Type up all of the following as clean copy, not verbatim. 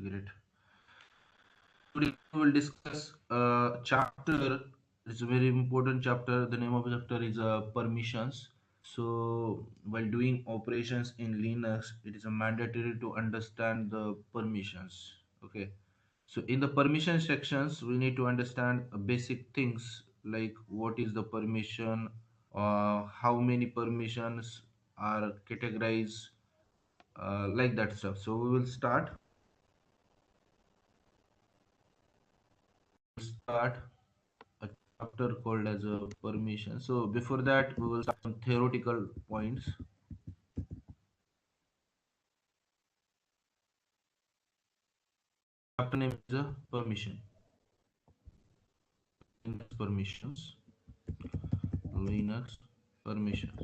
Great. Today we will discuss a chapter. It's a very important chapter. The name of the chapter is permissions. So while doing operations in Linux, it is a mandatory to understand the permissions. Okay. So in the permission sections, we need to understand basic things like what is the permission, how many permissions are categorized, like that stuff. So we will start a chapter called as a permission. So before that, we will start some theoretical points. Chapter name is a permission. Linux permissions. Linux permissions.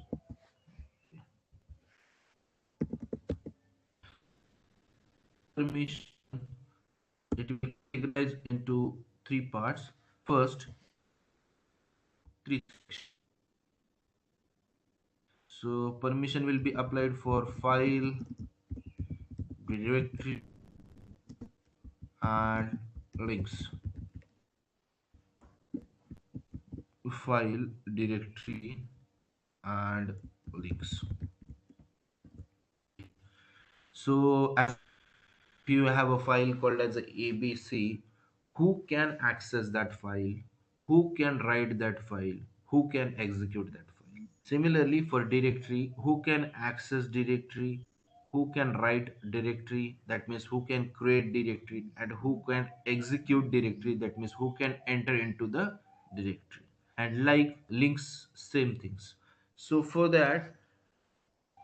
Permission. It will be categorized into three parts. First, three sections. So permission will be applied for file, directory, and links. File, directory, and links. So as if you have a file called as a ABC, who can access that file? Who can write that file? Who can execute that file? Similarly, for directory, who can access directory? Who can write directory? That means who can create directory, and who can execute directory? That means who can enter into the directory. And like links, same things. So for that,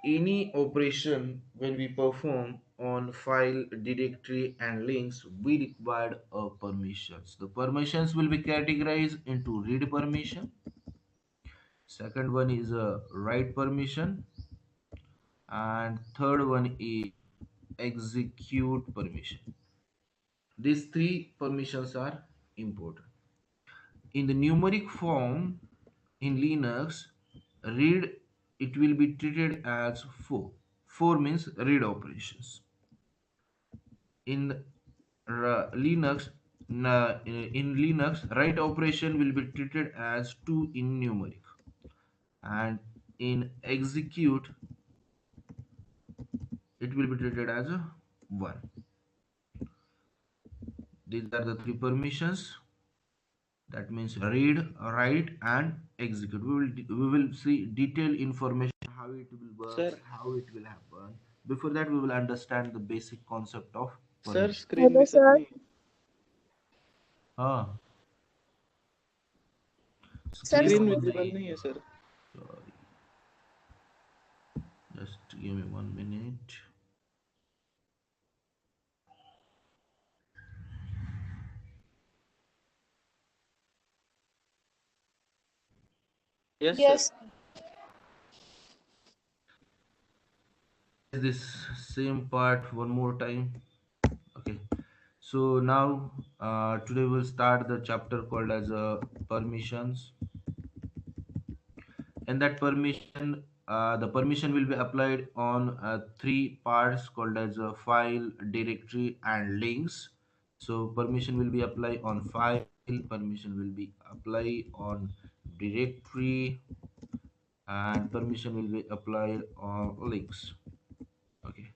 any operation when we perform on file, directory, and links, we require permissions. The permissions will be categorized into read permission. Second one is a write permission, and third one is execute permission. These three permissions are important. In the numeric form in Linux, read, it will be treated as 4. 4 means read operations. In Linux, in Linux, write operation will be treated as 2 in numeric, and in execute it will be treated as a 1. These are the three permissions. That means read, write, and execute. We will see detailed information how it will work, Sir, how it will happen. Before that, we will understand the basic concept of sir permission. Screen hello दिसत sir. नाही. Ah, sir screen screen दिखत visible नाही. नाही आहे sir. Sorry, just give me 1 minute. Yes, sir. yes. This same part one more time. Okay. So now today we'll start the chapter called as permissions. And that permission, the permission will be applied on three parts called as a file, directory, and links. So permission will be applied on file, permission will be applied on directory, and permission will be applied on links. Okay,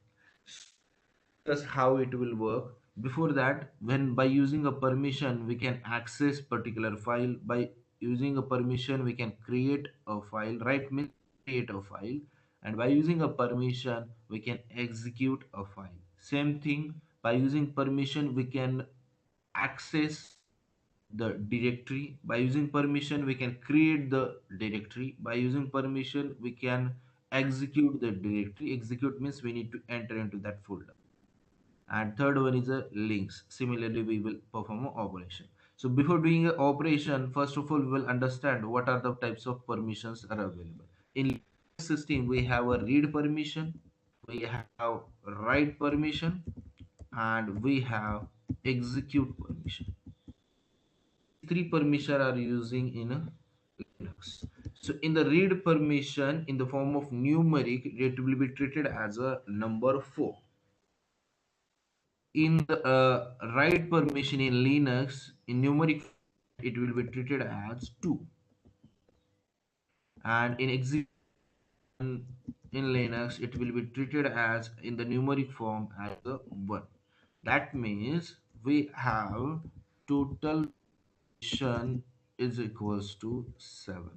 that's how it will work. Before that, when by using a permission we can access particular file, by using a permission we can create a file, right? Means create a file. And by using a permission we can execute a file. Same thing, by using permission we can access the directory. By using permission we can create the directory. By using permission we can execute the directory. Execute means we need to enter into that folder. And third one is a links. Similarly, we will perform an operation. So before doing an operation, first of all we will understand what are the types of permissions are available. In Linux system we have a read permission, we have write permission, and we have execute permission. Three permission are using in a Linux. So in the read permission in the form of numeric, it will be treated as a number 4. In the write permission in Linux, in numeric, it will be treated as 2, and in execution in Linux, it will be treated as in the numeric form as the 1. That means we have total permission is equals to 7.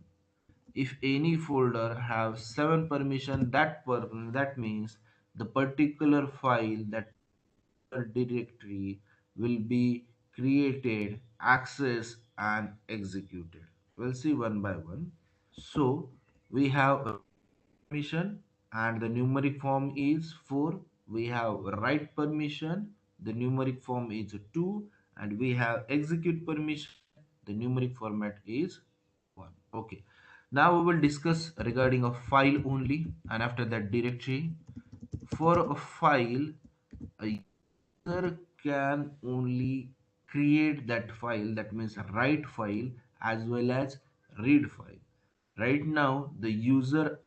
If any folder have 7 permission, that means the particular file, that directory will be created, accessed and executed. We'll see one by one. So we have a permission and the numeric form is 4. We have write permission, the numeric form is 2, and we have execute permission, the numeric format is 1. Okay, now we will discuss regarding a file only, and after that directory. For a file, a user can only create that file, that means write file as well as read file. Right now the user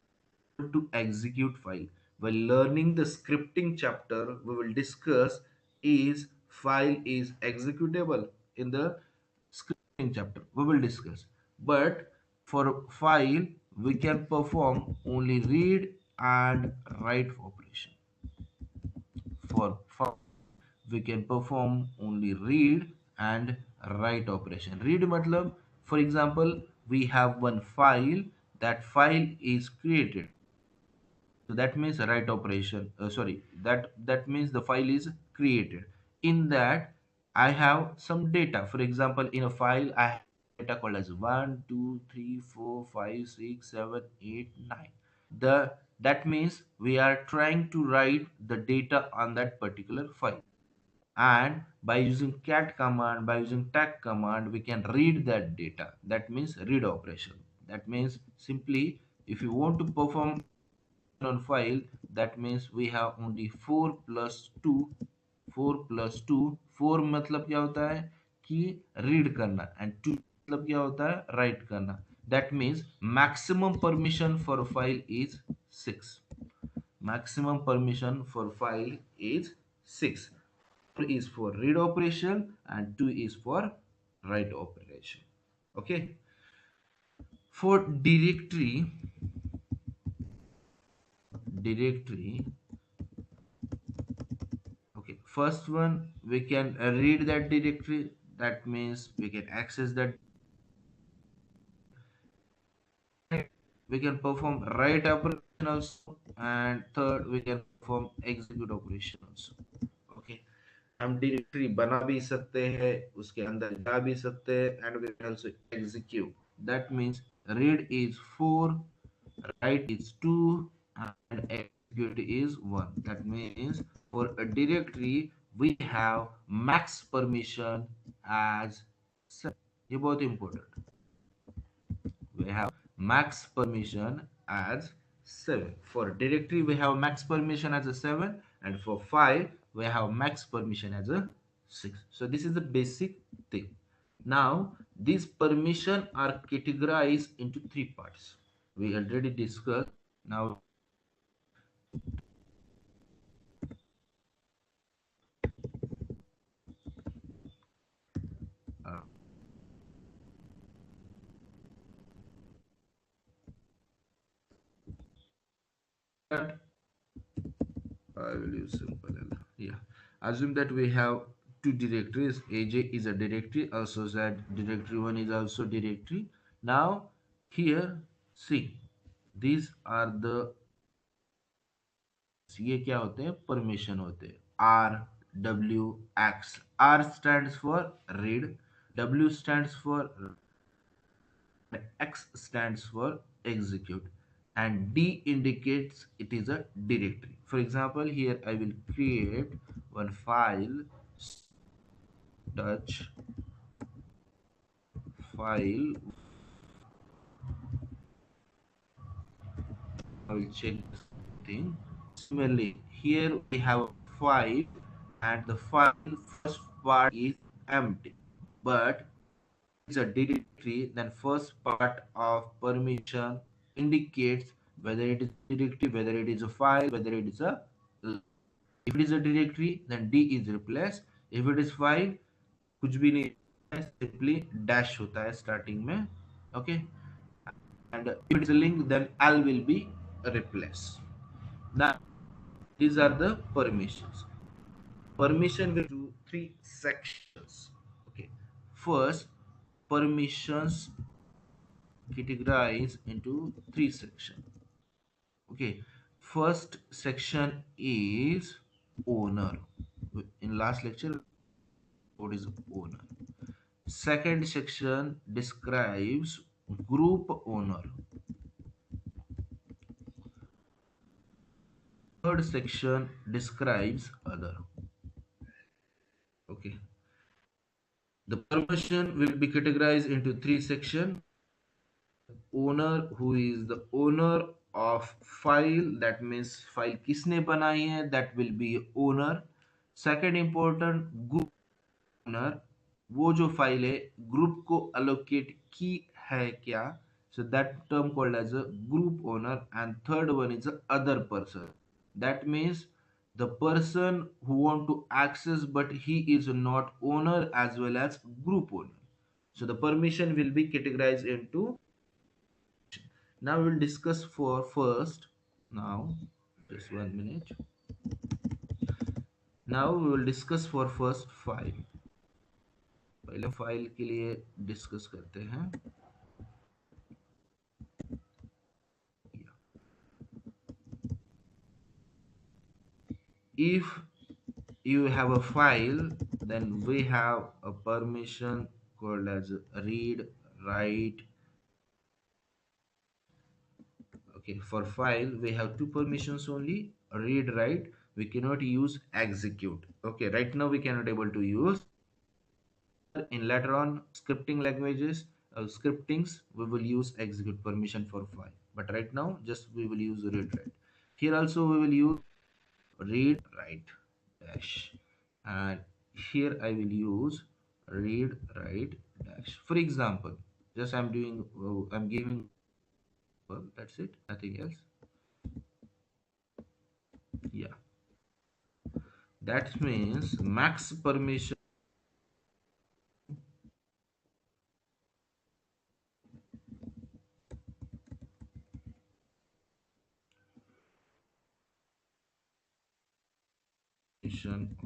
to execute file. While learning the scripting chapter, we will discuss is file is executable. In the scripting chapter we will discuss, but for file we can perform only read and write operation. For file we can perform only read and write operation. Read matlab, for example, we have one file, that file is created, so that means a write operation, sorry, that means the file is created. In that I have some data. For example, in a file I have data called as 1 2 3 4 5 6 7 8 9. The That means we are trying to write the data on that particular file, and by using cat command, by using tag command, we can read that data. That means read operation. That means simply, if you want to perform on file, that means we have only 4 plus 2. 4 plus 2, 4 मतलब क्या होता है कि read करना, and 2 मतलब क्या होता है राइट करना. That means maximum permission for file is 6. Maximum permission for file is 6. 4 is for read operation and 2 is for write operation. Okay, for directory. Okay, first one, we can read that directory. That means we can access that. We can perform write operation also, and third we can perform execute operation also. Okay, हम directory बना भी सकते हैं, उसके अंदर जा भी सकते हैं, and we can also execute. That means read is 4, write is 2, and execute is 1. That means for a directory we have max permission as 7. ये बहुत important. We have max permission as 7. For directory we have max permission as a 7, and for file we have max permission as a 6. So this is the basic thing. Now these permission are categorized into 3 parts. We already discussed. Now uh, I will use simple L. Yeah. Assume that we have two directories. AJ is a directory. Also that directory 1 is also directory. Now here see, these are the, ये क्या होते हैं, permission होते हैं. R, W, X. R stands for read, W stands for, X stands for execute, and D indicates it is a directory. For example, here I will create one file, touch file. I will check this thing. Similarly, here we have a file, and the file first part is empty, but it's a directory. Then first part of permission indicates whether it is directory, whether it is a file, whether it is a. If it is a directory, then D is replaced. If it is file, कुछ भी नहीं है, simply dash होता है starting में. Okay. And if it is a link, then L will be replaced. Now these are the permissions. Permission will do three sections. Okay. First, permissions categorize into three sections. Okay. First section is owner. In last lecture, what is owner? Second section describes group owner. Third section describes other. Okay. The permission will be categorized into three sections. Owner, who is the owner of file, that means file किसने बनाई है, that will be owner. Second important, group owner, वो जो file है group को allocate की है क्या, so that term called as a group owner. And third one is the other person, that means the person who want to access but he is not owner as well as group owner. So the permission will be categorized into. Now we will discuss for first. Now, just 1 minute. Now we will discuss for first file. पहले file के लिए discuss करते हैं. If you have a file, then we have a permission called as read, write. Okay, for file we have two permissions only: read, write. We cannot use execute. Okay, right now we cannot able to use. In later on scripting languages, scriptings, we will use execute permission for file, but right now just we will use read, write. Here also we will use read, write dash, and here I will use read, write dash. For example, just I'm doing, I'm giving, well, that's it, nothing else. Yeah, that means max permission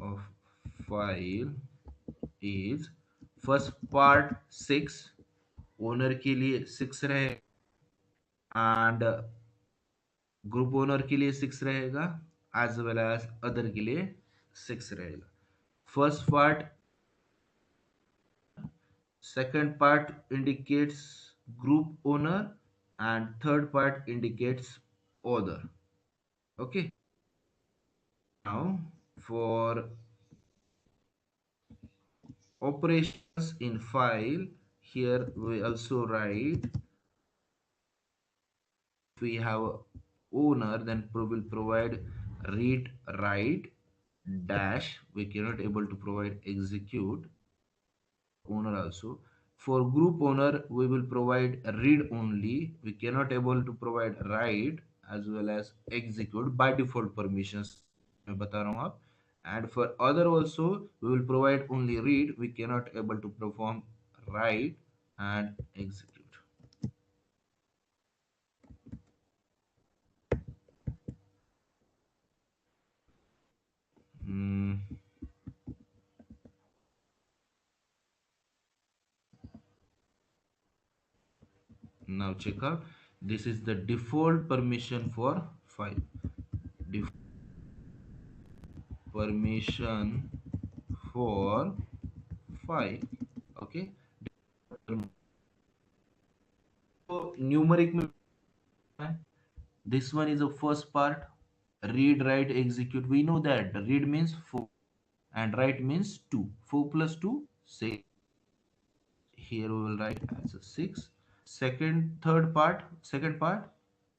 of file is first part 6, owner के लिए 6 रहे, and group owner के लिए 6 रहेगा, as well as other के लिए 6 रहेगा. First part, second part indicates group owner, and third part indicates other. Okay. Now for operations in file, here we also write, if we have owner, then we will provide read, write dash. We cannot able to provide execute owner also. For group owner we will provide read only, we cannot able to provide write as well as execute by default permissions मैं बता रहा हूँ आप. And for other also we will provide only read, we cannot able to perform write and execute. Hmm. Now check out, this is the default permission for file. Permission for file. Okay. So numeric में this one is the first part, read, write, execute. We know that read means 4 and write means 2. 4 plus 2 6. Here we will write as a 6. Second part,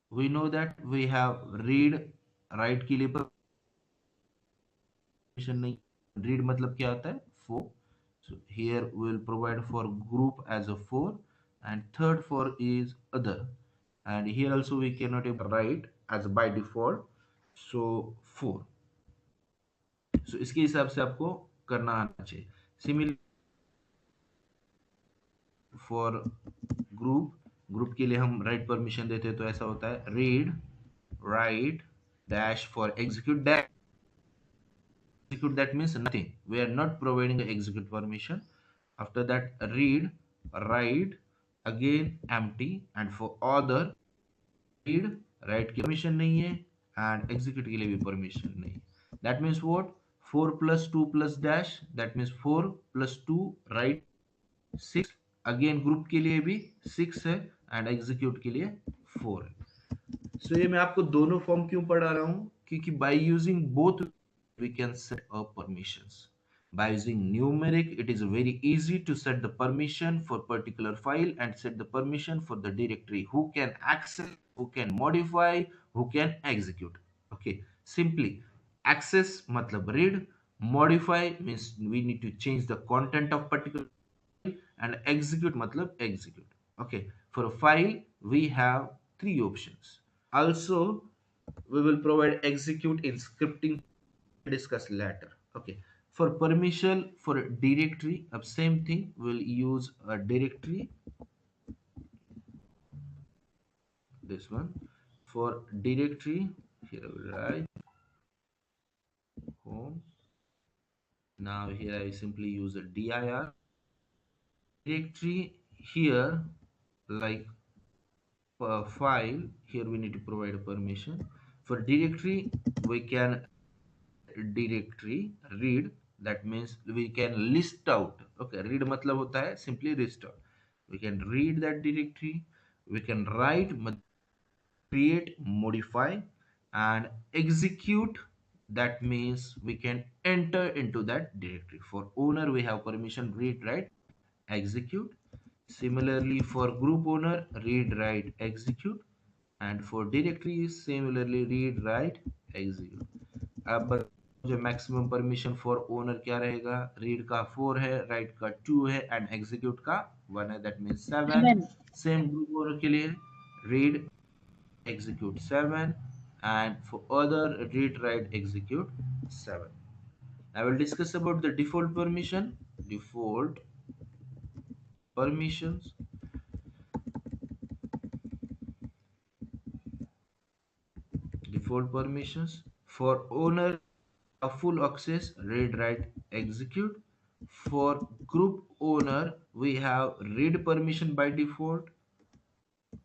we know that we have read, write के लिए permission नहीं. Read मतलब क्या आता है 4. So here we will provide for group as a 4, and third 4 is other, and here also we cannot write as by default, so 4. सो इसके हिसाब से आपको करना आना चाहिए। सिमिलर फॉर ग्रुप, ग्रुप के लिए हम राइट परमिशन देते हैं तो ऐसा होता है read write dash for execute dash execute, that means nothing, we are not providing the execute permission. After that read write again empty, and for other read write की परमिशन नहीं है and execute के लिए भी permission नहीं है। that means what, 4 plus 2 plus dash, that means 4 plus 2 write 6, again group के लिए भी 6 है एंड एग्जीक्यूट के लिए 4 है। सो ये मैं आपको दोनों फॉर्म क्यों पढ़ा रहा हूँ, क्योंकि by using both we can set up permissions. By using numeric, it is very easy to set the permission for particular file and set the permission for the directory, who can access, who can modify, who can execute. Okay, simply access matlab read, modify means we need to change the content of particular, and execute matlab execute. Okay, for a file we have three options. Also we will provide execute in scripting, discuss later. Okay, for permission for a directory of same thing, we'll use a directory, this one. For directory, here I will write home. Now here I simply use a dir directory. Here like file, here we need to provide a permission. For directory we can directory read, that means we can list out. Okay, read matlab hota hai simply list out, we can read that directory, we can write, create, modify, and execute, that means we can enter into that directory. For owner we have permission read write execute. Similarly for group owner read write execute, and for directory similarly read write execute। अब जो maximum permission for owner क्या रहेगा, read का 4 है, right का 2 है and execute का 1 है, that means 7। Same group owner के लिए read execute 7, and for other read write execute 7। I will discuss about the default permission. Default permissions, default permissions for owner, a full access read write execute. For group owner we have read permission by default,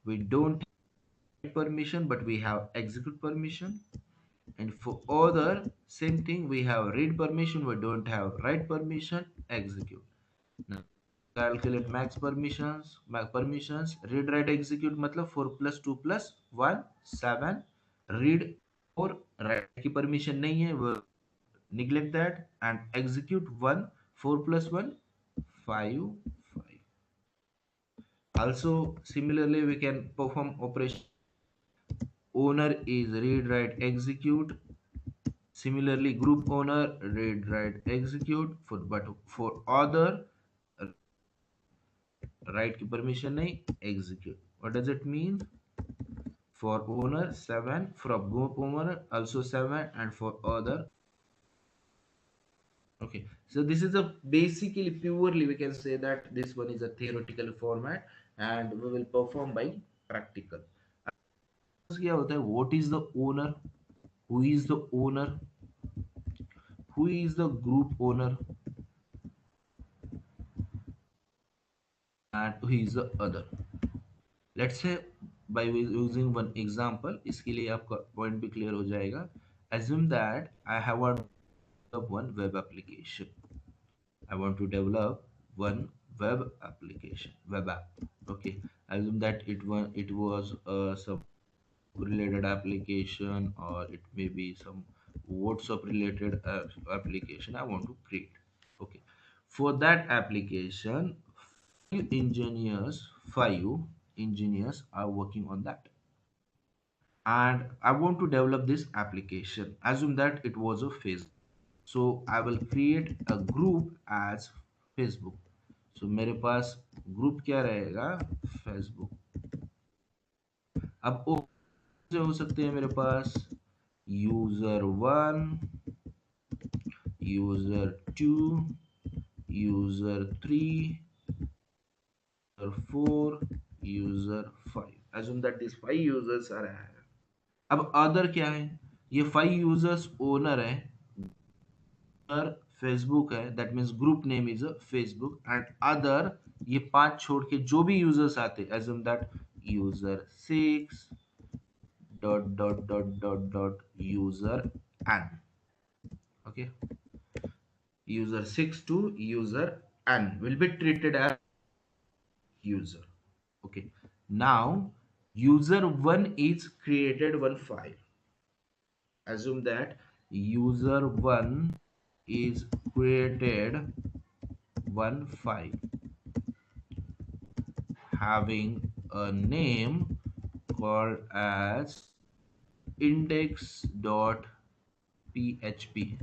we don't have permission but we have execute permission. And for other same thing, we have read permission, we don't have write permission, execute. Now calculate max permissions, max permissions read write execute मतलब 4 plus 2 plus 1 7, read और write की permission नहीं है वो neglect that, and execute 1 4 plus 1 5 5। Also similarly we can perform operation owner is read write execute. Similarly group owner read write execute, for but for other write की permission नहीं execute। what does it mean, for owner 7, for group owner also 7, and for other, okay. So this is a basically purely we can say that this one is a theoretical format and we will perform by practical। क्या होता है, what is the owner, who is the owner, who is the group owner, and who is the other। Let's say by using one example, इसके लिए आपका point भी clear हो जाएगा। assume that I have one web application, I want to develop one web application, web app, okay। assume that it was some related application, or it may be some WhatsApp related application I want to create, okay। for that application engineers, 5 engineers are working on that, and I want to develop this application. Assume that it was a Facebook, so I will create a group as Facebook। so मेरे पास group क्या रहेगा, Facebook। अब जो हो सकते हैं मेरे पास user 1, user 2, user 3, user 4, user 5. Assume that these 5 users are here. अब अदर क्या है? ये 5 यूजर्स ओनर है, फेसबुक है, that means group name is Facebook, and other ये 5 छोड़ के जो भी यूजर्स आते, assume that user 6 dot dot dot dot dot user n. Okay, user 6 to user n will be treated as user. Okay, now user 1 is created one file. Assume that user 1 is created one file having a name called as index.php.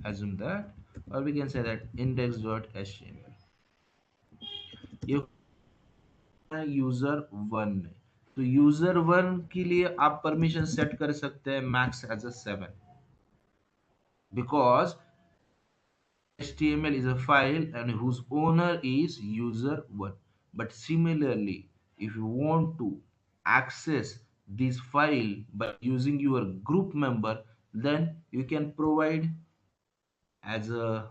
Assume that, or we can say that index.html. ये user 1 है, तो user 1 के लिए आप permission set कर सकते हैं max age a 7, because HTML is a file and whose owner is user 1. But similarly, if you want to access this file by using your group member, then you can provide as a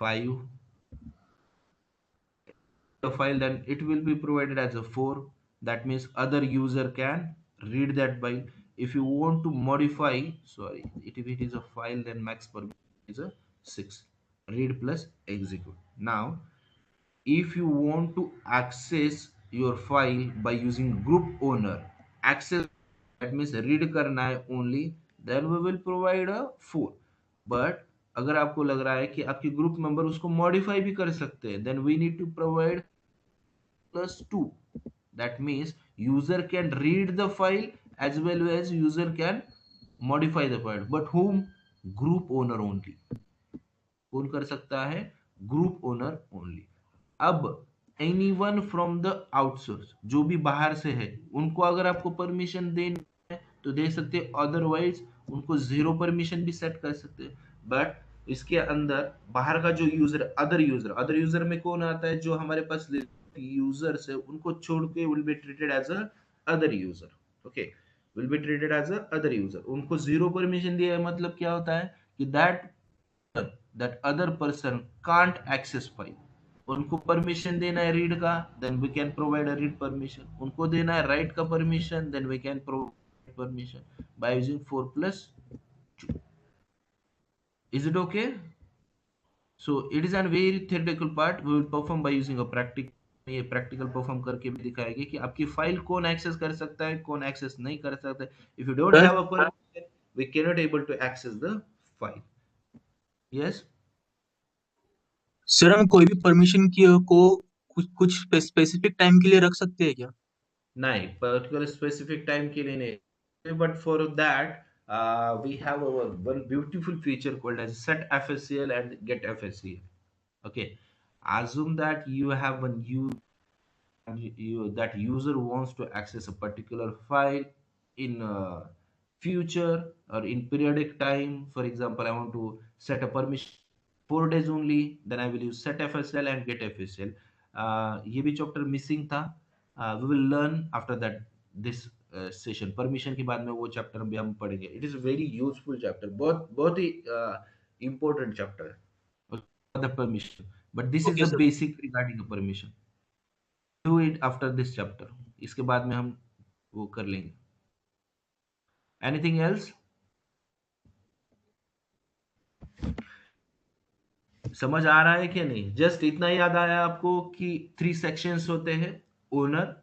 5 a file, then it will be provided as a 4. That means other user can read that file. If you want to modify, sorry, if it is a file, then max permission is a 6, read plus execute. Now if you want to access your file by using group owner, access, that means read करना है only, then we will provide a 4. but अगर आपको लग रहा है कि आपके group member उसको मॉडिफाई भी कर सकते हैं, then we need to provide plus 2. That means user can read the file as well as user can modify the file, but whom? Group owner only. कौन कर सकता है? Group owner only. अब anyone from the outsource, जो भी बाहर से है, उनको अगर आपको परमिशन देनी है तो दे सकते हैं, अदरवाइज उनको 0 परमिशन भी सेट कर सकते हैं. बट इसके अंदर बाहर का जो यूजर, अदर यूजर में कौन आता है? जो हमारे पास यूजर्स है उनको छोड़ के will be treated as a other user. Okay, will be treated as a other user. उनको 0 परमिशन दिया है, मतलब क्या होता है कि that other person can't access file. उनको परमिशन देना है रीड का, then we can provide a read permission. उनको देना है राइट का permission, then we can provide permission by using 4 plus 2. Is it okay? So it is a very theoretical part. We will perform by using a practical. ये practical perform करके भी दिखाएंगे कि आपकी फाइल कौन एक्सेस कर सकता है, कौन एक्सेस नहीं कर सकता है. If you don't have a permission, we can not able to access the file. Yes sir, हम कोई भी परमिशन की को कुछ स्पेसिफिक टाइम के लिए रख सकते हैं क्या? नहीं, पर्टिकुलर स्पेसिफिक टाइम के लिए नहीं, but for that we have our one beautiful feature called as set FSCL and get FSCL. Okay, assume that you have one that user wants to access a particular file in future or in periodic time. For example, I want to set a permission 4 days only, then I will use set FSL and get FSL. ये भी chapter missing था. We will learn after that this session. Permission के बाद में वो chapter भी हम पढ़ेंगे. It is very useful chapter, बहुत बहुत ही important chapter है the permission, but this is okay the sir. basic regarding the permission. Do it after this chapter. इसके बाद में हम वो कर लेंगे. Anything else? समझ आ रहा है क्या नहीं? जस्ट इतना याद आया आपको कि 3 सेक्शंस होते हैं, owner,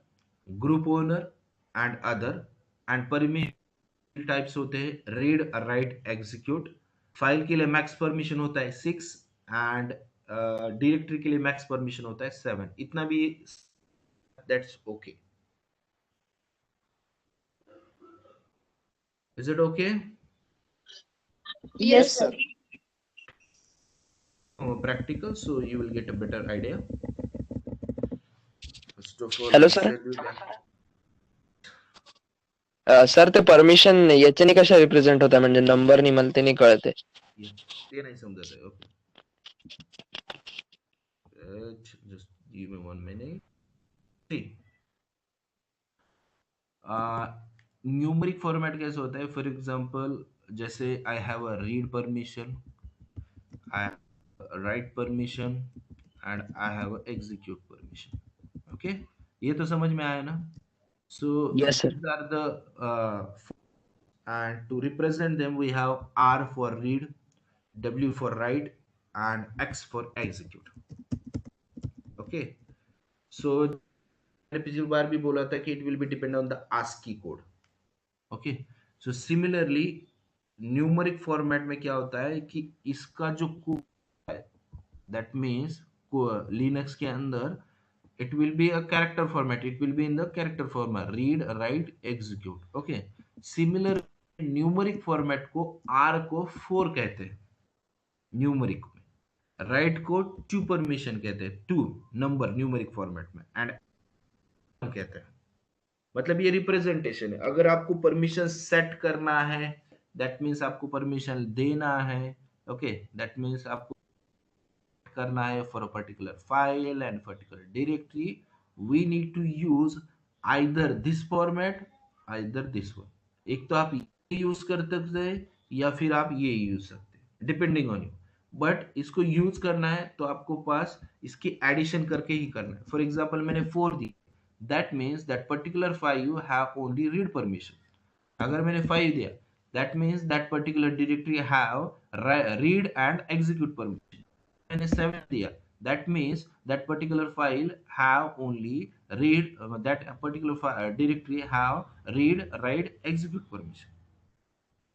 group owner and other, and permission types होते हैं रीड, राइट, एग्जीक्यूट. फाइल के लिए मैक्स परमिशन होता है 6 एंड डायरेक्टरी के लिए मैक्स परमिशन होता है 7. इतना भी that's okay. Is it okay? Yes, sir. Practical, so you will get a better idea. First of all, Hello, I'll sir. tell you that sir, ते permission याच्याने कशा रिप्रेझेंट होता, म्हणजे नंबरनी मला ते नाही कळते. ये नहीं समझा था, okay. Just give me 1 minute। ठीक। न्यूमरिक फॉर्मेट कैसे होता है? फॉर एग्जांपल, जैसे I have a read permission, I have right permission, and I have a execute permission. Okay, ये तो समझ में आया ना? So yes sir. these are the and to represent them we have R for read, W for write, and X for execute। Okay, so मैंने पिछली बार भी बोला था कि it will be depend on the ASCII code. Okay, so similarly numeric format में क्या होता है कि इसका जो कोड है, दैट मीन्स लिनक्स के अंदर it will be a character format, it will be in the character format, read write execute। okay, similar numeric format को R को 4 कहते हैं न्यूमरिक में, राइट को 2 परमिशन कहते हैं, 2 नंबर न्यूमरिक फॉर्मेट में, एंड कहते हैं। मतलब ये रिप्रेजेंटेशन है। अगर आपको परमिशन सेट करना है, दैट मीन्स आपको परमिशन देना है। ओके, दैट मीन्स आपको करना है for a particular file and particular directory, we need to use either this format, either this one. एक तो आप ये यूज कर सकते हैं या फिर आप ये यूज सकते हैं, डिपेंडिंग ऑन यू। बट इसको यूज करना है तो आपको पास इसकी एडिशन करके ही करना है। फॉर एग्जाम्पल मैंने 4 दी, that means that particular file you have only read permission. अगर मैंने 5 दिया, that means that particular directory have read and execute permission. मैंने 7 दिया, that means that particular file have only read, that particular directory have read write execute permission।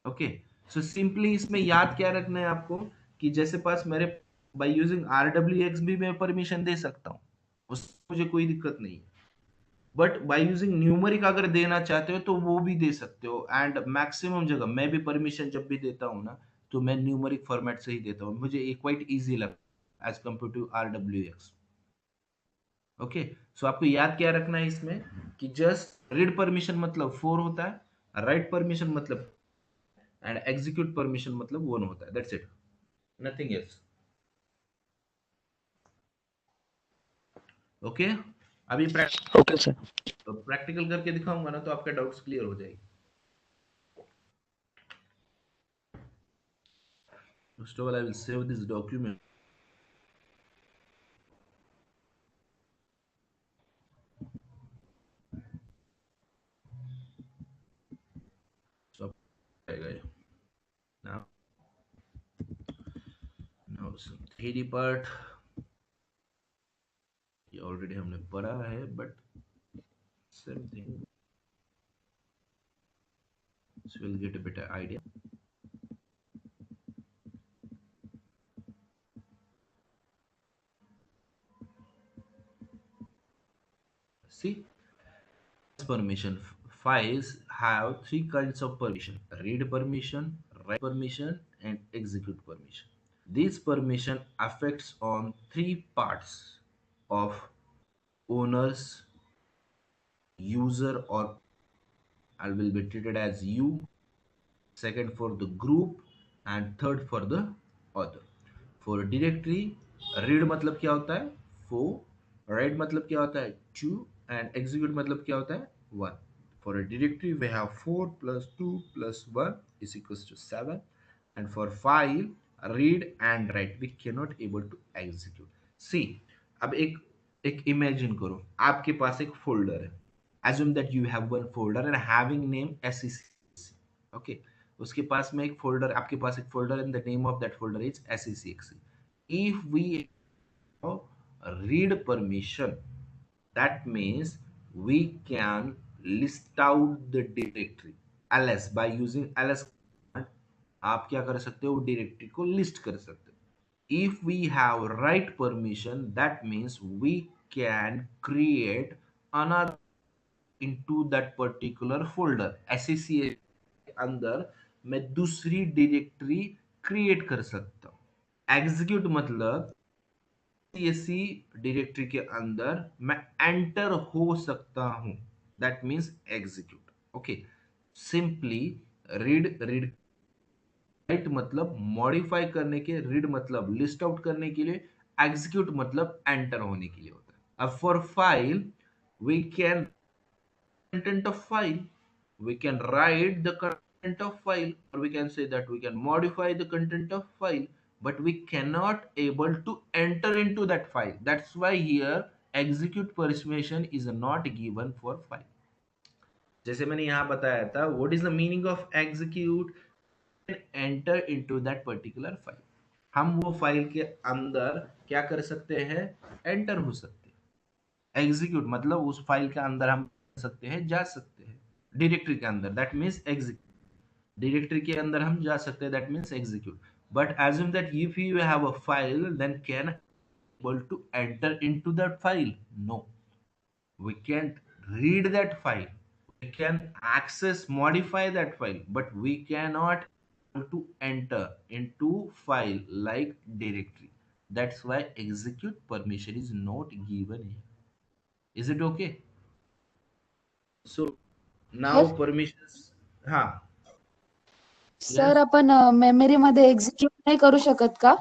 Okay, so simply इसमें याद क्या रखना है आपको कि जैसे पास मेरे बाय यूजिंग RWX भी मैं परमिशन दे सकता हूँ, उससे मुझे कोई दिक्कत नहीं है। बट बाय यूजिंग न्यूमरिक अगर देना चाहते हो तो वो भी दे सकते हो। एंड मैक्सिमम जगह मैं भी परमिशन जब भी देता हूँ ना, तो मैं न्यूमरिक फॉर्मेट से ही देता हूँ, मुझे ये क्वाइट इजी लगता है as compare to RWX। Okay, so आपको याद क्या रखना है इसमें कि जस्ट रीड परमिशन मतलब 4 होता है, राइट परमिशन मतलब, एंड एग्जीक्यूट परमिशन मतलब 1 होता है, that's it, nothing else. Okay, अभी ओके सर। प्रैक्टिकल करके दिखाऊंगा ना तो आपका डाउट्स क्लियर हो जाएगी। First of all I will save this document. सब आएगा ये। Now now some theory part, ये ऑलरेडी हमने पढ़ा है but same thing, so we'll get a better idea। See, permission files have three kinds of permission: read permission, write permission, and execute permission. This permission affects on three parts of owners, user, or I will be treated as you, second for the group, and third for the author। For directory, read मतलब क्या होता है 4, write मतलब क्या होता है 2, and execute मतलब क्या होता है 1। For a directory we have 4 plus 2 plus 1 is equals to 7, and for file read and write we cannot able to execute। See, अब एक इमेजिन करो, आपके पास एक फोल्डर है, assume that you have one folder and having name SEC। okay, उसके पास में एक folder, आपके पास एक folder and the name of that folder is SECXE। if we have read permission, that means we can list out the directory ls by using ls command। आप क्या कर सकते हो, डायरेक्टरी को लिस्ट कर सकते हो। if we have write permission, that means we can create another into that particular folder। SEC के अंदर मैं दूसरी डायरेक्टरी क्रिएट कर सकता हूँ। एग्जीक्यूट मतलब सीएससी डायरेक्टरी के अंदर मैं एंटर हो सकता हूं, that means execute. Okay, simply read read write मतलब मॉडिफाई करने के, रीड मतलब लिस्ट आउट करने के लिए, एग्जीक्यूट मतलब एंटर होने के लिए होता है। अब for file we can content of file, we can write the content of file, or we can say that we can modify the content of file, but we cannot able to enter into that file. That's why here execute permission is not given for file. जैसे मैंने यहाँ बताया था, what is the meaning of execute? Enter into that particular file. हम वो file के अंदर क्या कर सकते हैं, एंटर हो सकते हैं। एग्जीक्यूट मतलब उस फाइल के अंदर हम जा सकते हैं, जा सकते हैं डायरेक्टरी के अंदर, दैट मीन्स एग्जीक्यूट। डायरेक्टरी के अंदर हम जा सकते हैं, that means execute. But assume that if you have a file, then can able to enter into that file? No, we can't read that file. We can access, modify that file, but we cannot able to enter into file like directory. That's why execute permission is not given here. Is it okay? So now sir permissions, हाँ, sir yes, आपण memory मध्ये execute नाही करू शकत का?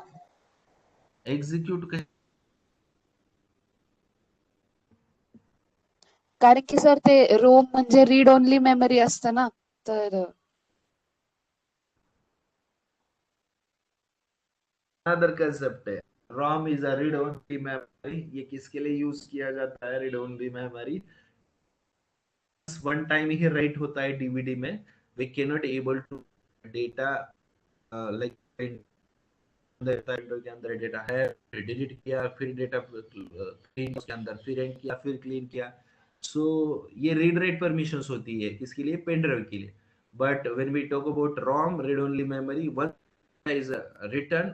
execute कारण की sir ते रोम म्हणजे रीड ओनली मेमरी असतं ना, तर अदर कंसेप्ट है। ROM is a read only memory. ये किसके लिए यूज किया जाता है read only memory? One time ही राइट होता है डीवीडी में। We can not able to data like के अंदर डेटा है, डिलीट किया, फिर डेटा क्लीन के अंदर, फिर एंड किया, फिर क्लीन किया। सो ये रीड राइट परमिशंस होती है किसके लिए? पेन ड्राइव के लिए। But when we talk about ROM read only memory, one is return,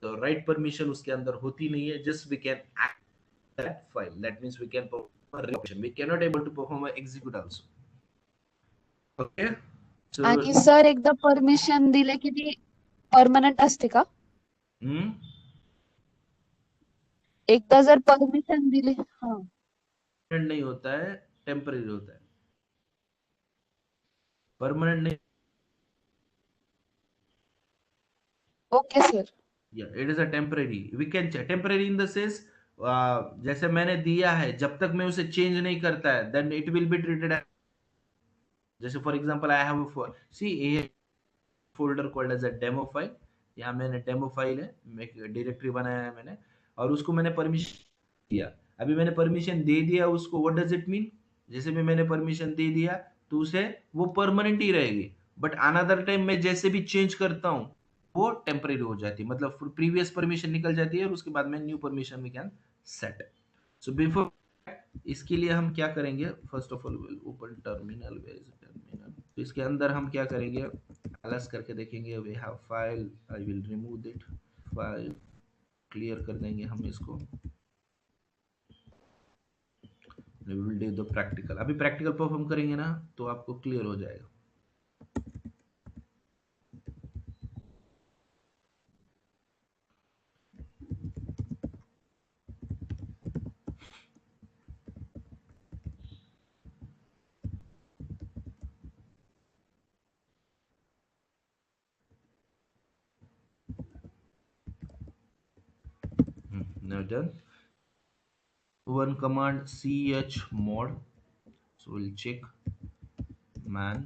तो राइट परमिशन उसके अंदर होती नहीं है, just we can that file. That means we can perform a read operation. We cannot able to perform a execute also. Okay. So आणि sir एकदा permission दिले की ती परमनंट असते का? hmm, एकदा जर परमिशन दिली हां. नहीं होता है, टेम्पररी होता है, परमानेंट नहीं। Okay sir. Yeah, it is a temporary. We can temporary in the sense जैसे मैंने दिया है, जब तक मैं उसे चेंज नहीं करता है, then it will be treated as, जैसे for example I have see a folder called as a demo file. यहाँ मैंने डेमो फाइल है, एक डायरेक्टरी बनाया है मैंने, और उसको मैंने परमिशन दिया। अभी मैंने परमिशन दे दिया उसको, व्हाट डज इट मीन? जैसे भी मैंने परमिशन दे दिया तो उसे वो परमानेंट ही रहेगी, बट अनदर टाइम मैं जैसे भी चेंज करता हूँ वो टेम्परेरी हो जाती है, मतलब प्रीवियस परमिशन निकल जाती है और उसके बाद में new permission we can set. So before, इसके लिए हम क्या करेंगे, first of all will open terminal, where is terminal. तो इसके अंदर हम क्या करेंगे, एलएस करके देखेंगे, we have file, I will remove it, file clear कर देंगे हम इसको, we will do the practical. अभी प्रैक्टिकल परफॉर्म करेंगे ना तो आपको क्लियर हो जाएगा। Now done. One command chmod, so we'll check man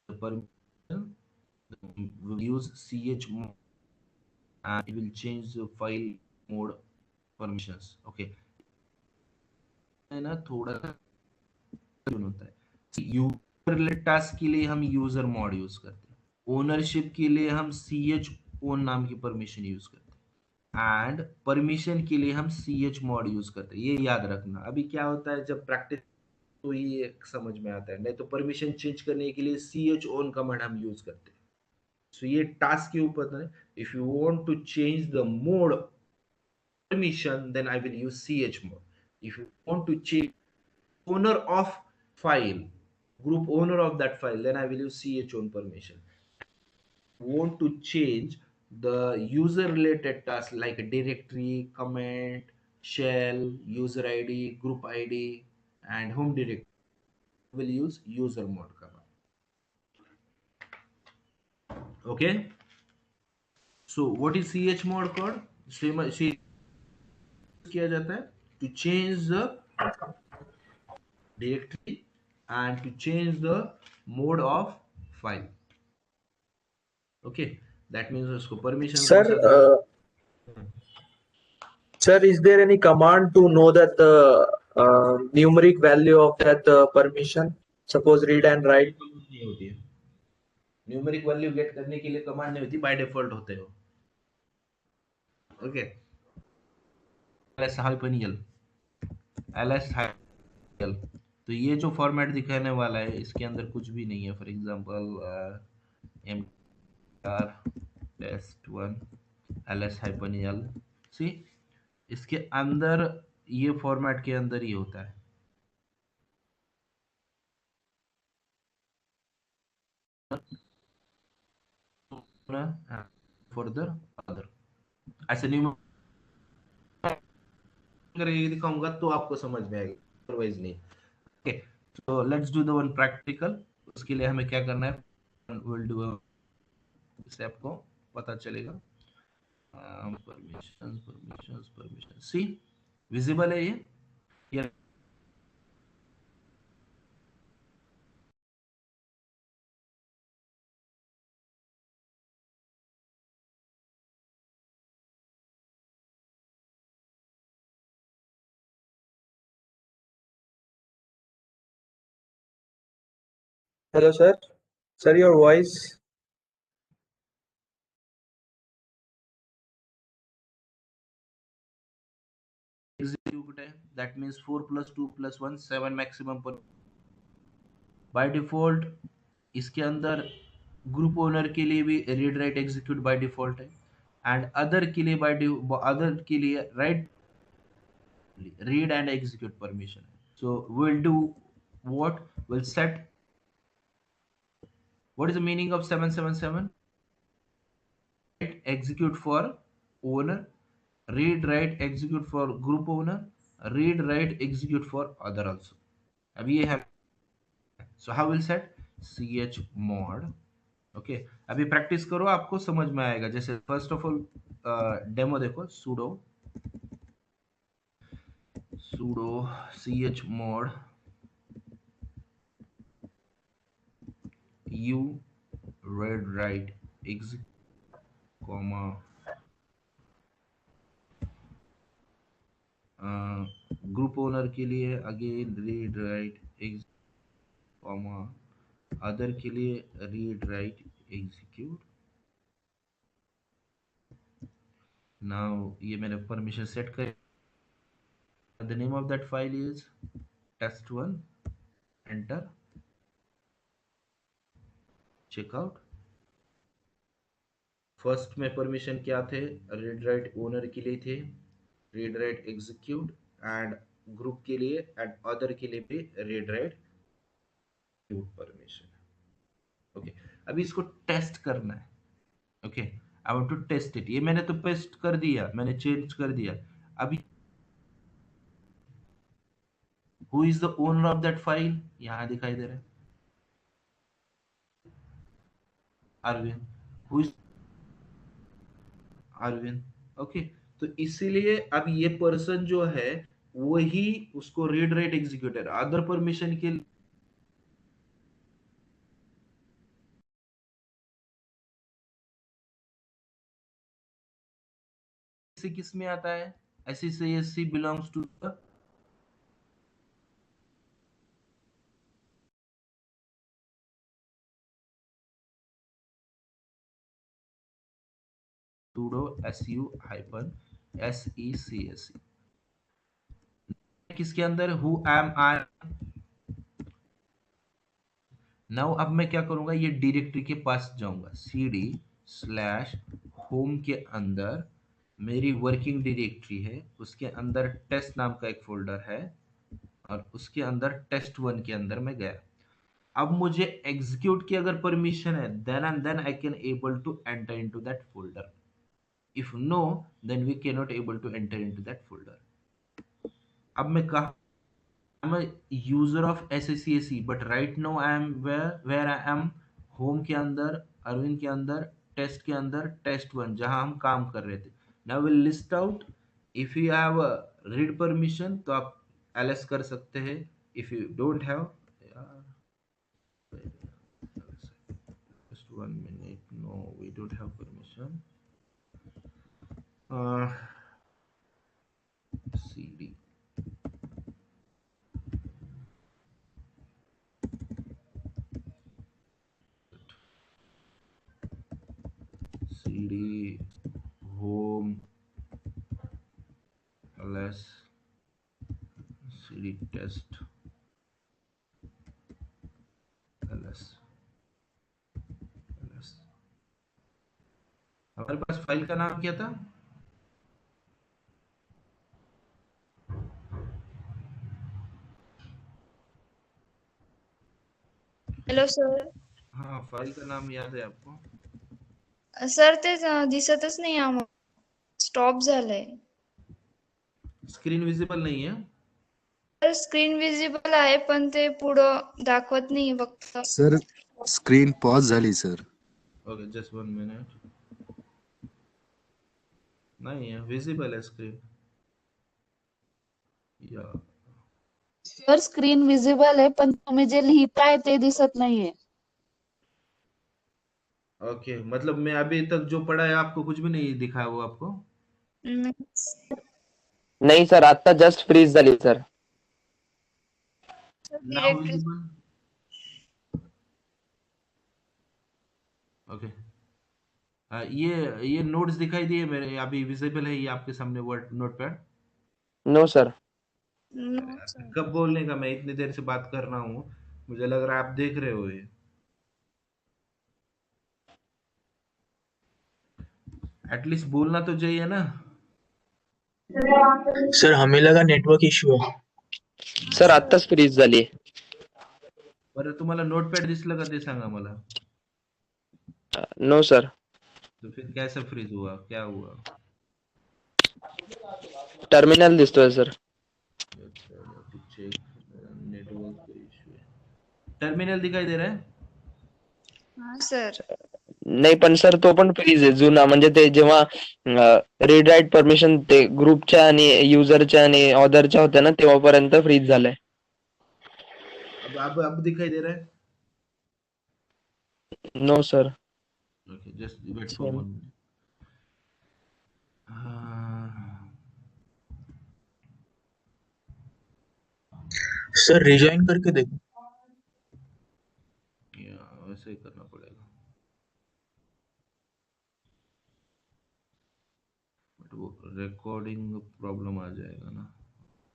the permission, we'll use chmod and it will change the file mode permissions. Okay, है ना, थोड़ा होता है। यूजर रिलेटेड टास्क के लिए हम यूजर मॉड यूज करते हैं, ओनरशिप के लिए हम सी एच ओन नाम की परमिशन यूज करते हैं, एंड परमिशन के लिए हम सी एच मॉड यूज करते हैं। ये याद रखना। अभी क्या होता है जब प्रैक्टिस, तो ये समझ में आता है, नहीं तो परमिशन चेंज करने के लिए सी एच ओन कमांड हम यूज करते हैं। सो ये टास्क के ऊपर है। If you want to change the mode permission, then I will use chmod. If you want to change owner of file, group owner of that file, then I will use chown permission. Want to change the user related tasks like a directory, comment, shell, user id, group id, and home directory will use user mode command. Okay, so what is chmod code? Same किया जाता है to change the directory and to change the mode of file. Okay, that means उसको permission कौन Sir, सा देना? sir, is there any command to know that numeric value of that permission? Suppose read and write. नहीं होती है, numeric value gate करने के लिए कमांड नहीं होती, बाय डिफॉल्ट होते हो. Okay, ls hyphen ls hyphen, तो ये जो फॉर्मेट दिखाने वाला है इसके अंदर कुछ भी नहीं है. For example mkr test1 ls hyphen l, सी इसके अंदर ये फॉर्मेट के अंदर ही होता है. फर्दर अदर ऐसे नहीं, अगर ये दिखाऊंगा तो आपको समझ में आएगा, अदरवाइज नहीं. Okay, so let's do the one practical. उसके लिए हमें क्या करना है, विल डू, इससे आपको पता चलेगा. Permissions permissions permission, see visible है ये. Hello, sir. Sir, your voice. Execute है, दैट मींस 4 + 2 + 1 7 मैक्सिमम पर. बाय डिफॉल्ट इसके अंदर ग्रुप ओनर के लिए भी read write execute by default है, एंड अदर के लिए अदर के लिए write read and execute permission है. So will do what will set, what is the meaning of 777? Write execute for owner, read write execute for group owner, read write execute for other also. अभी ये है. so how will set chmod. Okay, अभी practice करो, आपको समझ में आएगा. जैसे फर्स्ट ऑफ ऑल डेमो देखो, sudo chmod u read write execute comma group owner के लिए again read write comma, other के लिए रीड राइट एग्जीक्यूट. नाउ ये मैंने परमिशन सेट कर. The name of that file is test1, enter, check out. First में permission क्या थे, रीड राइट ओनर के लिए थे, read write execute, and group के लिए एंड अदर के लिए भी रीड राइट परमिशन. ओके, अभी इसको टेस्ट करना है. Okay, I want to test it. ये मैंने तो पेस्ट कर दिया, मैंने चेंज कर दिया. अभी who is the owner of that file, यहां दिखाई दे रहा है Arvind. Who is Arvind. Okay, तो इसीलिए अब ये पर्सन जो है वही उसको read write executor, other permission के किस में आता है, SECSC belongs to the sudo su hyphen SECSC. किसके अंदर, हु एम आई. नाउ अब मैं क्या करूंगा, ये डायरेक्टरी के पास जाऊंगा, cd/home के अंदर मेरी वर्किंग डायरेक्टरी है, उसके अंदर टेस्ट नाम का एक फोल्डर है, और उसके अंदर test1 के अंदर मैं गया. अब मुझे एग्जीक्यूट की अगर परमिशन है, then and then I can able to enter into that folder. If no, then we can not able to enter into that folder. अब मैं कहा I'm a user of SACSE, but right now I am where I am home के अंदर, अरविंद के अंदर, test के अंदर, test one जहां हम काम कर रहे थे. Now will list out. If you have read permission तो आप एलएस कर सकते हैं. If you don't have, just 1 minute. No, we don't have permission. CD. CD home ls CD test ls ls. हमारे पास फाइल का नाम क्या था? Hello sir. हाँ, फाइल का नाम याद है आपको? सर ते दिसतच नाही आम्हाला. स्टॉप झालंय. स्क्रीन विजिबल नहीं है. तर स्क्रीन विजिबल आहे पण ते पुढं दाखवत नाही फक्त. सर स्क्रीन पॉज झाली सर. Okay, just 1 minute. नहीं है, विजिबल है स्क्रीन. या सर स्क्रीन विजिबल आहे पण तुम्ही जे लिहिताय ते दिसत नाहीये. ओके, मतलब मैं अभी तक जो पढ़ा है आपको कुछ भी नहीं दिखा वो आपको? नाही सर, आता जस्ट फ्रीज झाली sir. Now directory visible. Okay. ये नोट्स दिखाई दिए मेरे अभी विजिबल है ये आपके सामने वर्ड नोटपैड? No sir. कब बोलने का, मैं इतनी देर से बात कर रहा हूँ, मुझे लग रहा है आप देख रहे हो ये. एटलीस्ट बोलना तो चाहिए ना. सर हमें लगा नेटवर्क इश्यू है. सर आत्ताच फ्रीज झाली. बरं, तुम्हाला नोटपॅड दिसलं का ते सांगा मला. No sir. तो फिर कैसा फ्रीज हुआ, क्या हुआ? टर्मिनल दिसतोय सर. चेक नेटवर्क इश्यू है. टर्मिनल दिखाई दे रहा है? हा सर. नाही पण सर तो पण फ्रीज आहे जुना, म्हणजे ते जेव्हा रीड राईट परमिशन ते ग्रुपच्या आणि युजरच्या आणि ऑदरच्या होत्या ना तेव्हापर्यंत फ्रीज झालंय. अब दिखाई दे रहा है? No sir. Okay, just wait for 1 minute. Sir rejoin करके देखो. या वैसे ही करना पड़ेगा. बट वो रिकॉर्डिंग प्रॉब्लम आ जाएगा ना.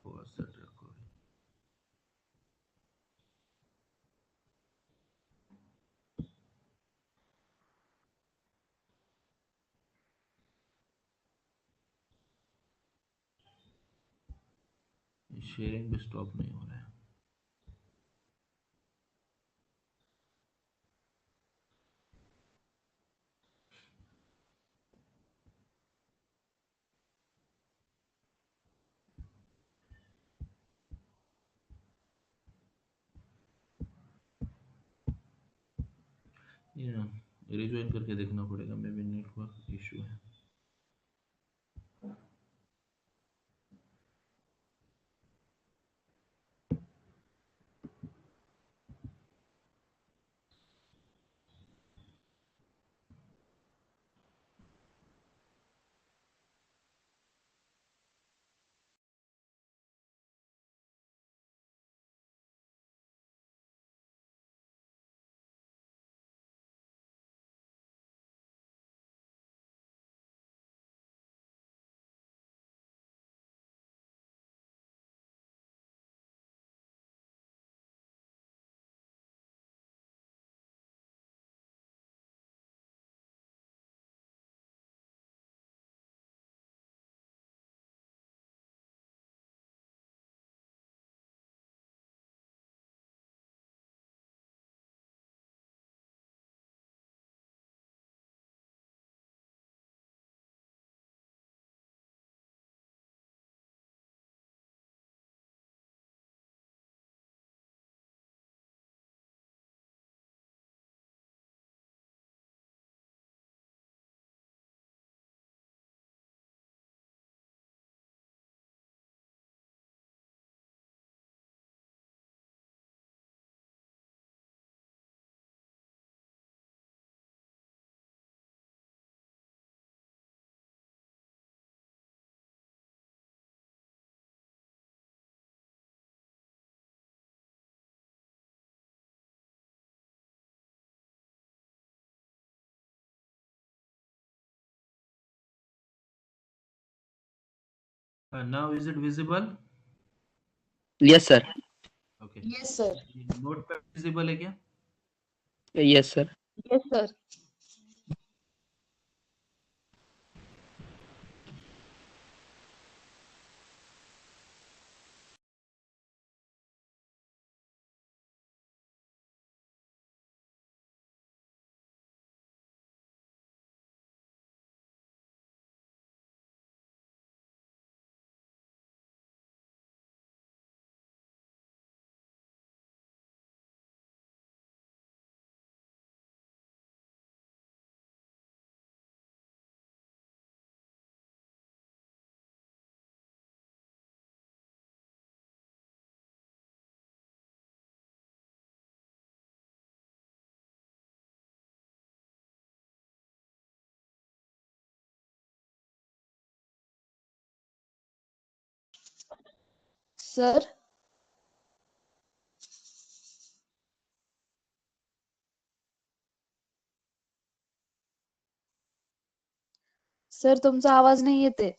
वो सेट रिकॉर्डिंग. शेयरिंग भी स्टॉप नहीं हो रहा है. या रिज्वाइन करके देखना पड़ेगा, मे बी नेटवर्क इशू है. Now is it visible? Yes sir. Okay. Yes sir. Notepad visible है क्या? Yes sir. Yes sir. Sir. Sir तुमचा आवाज नाही येते.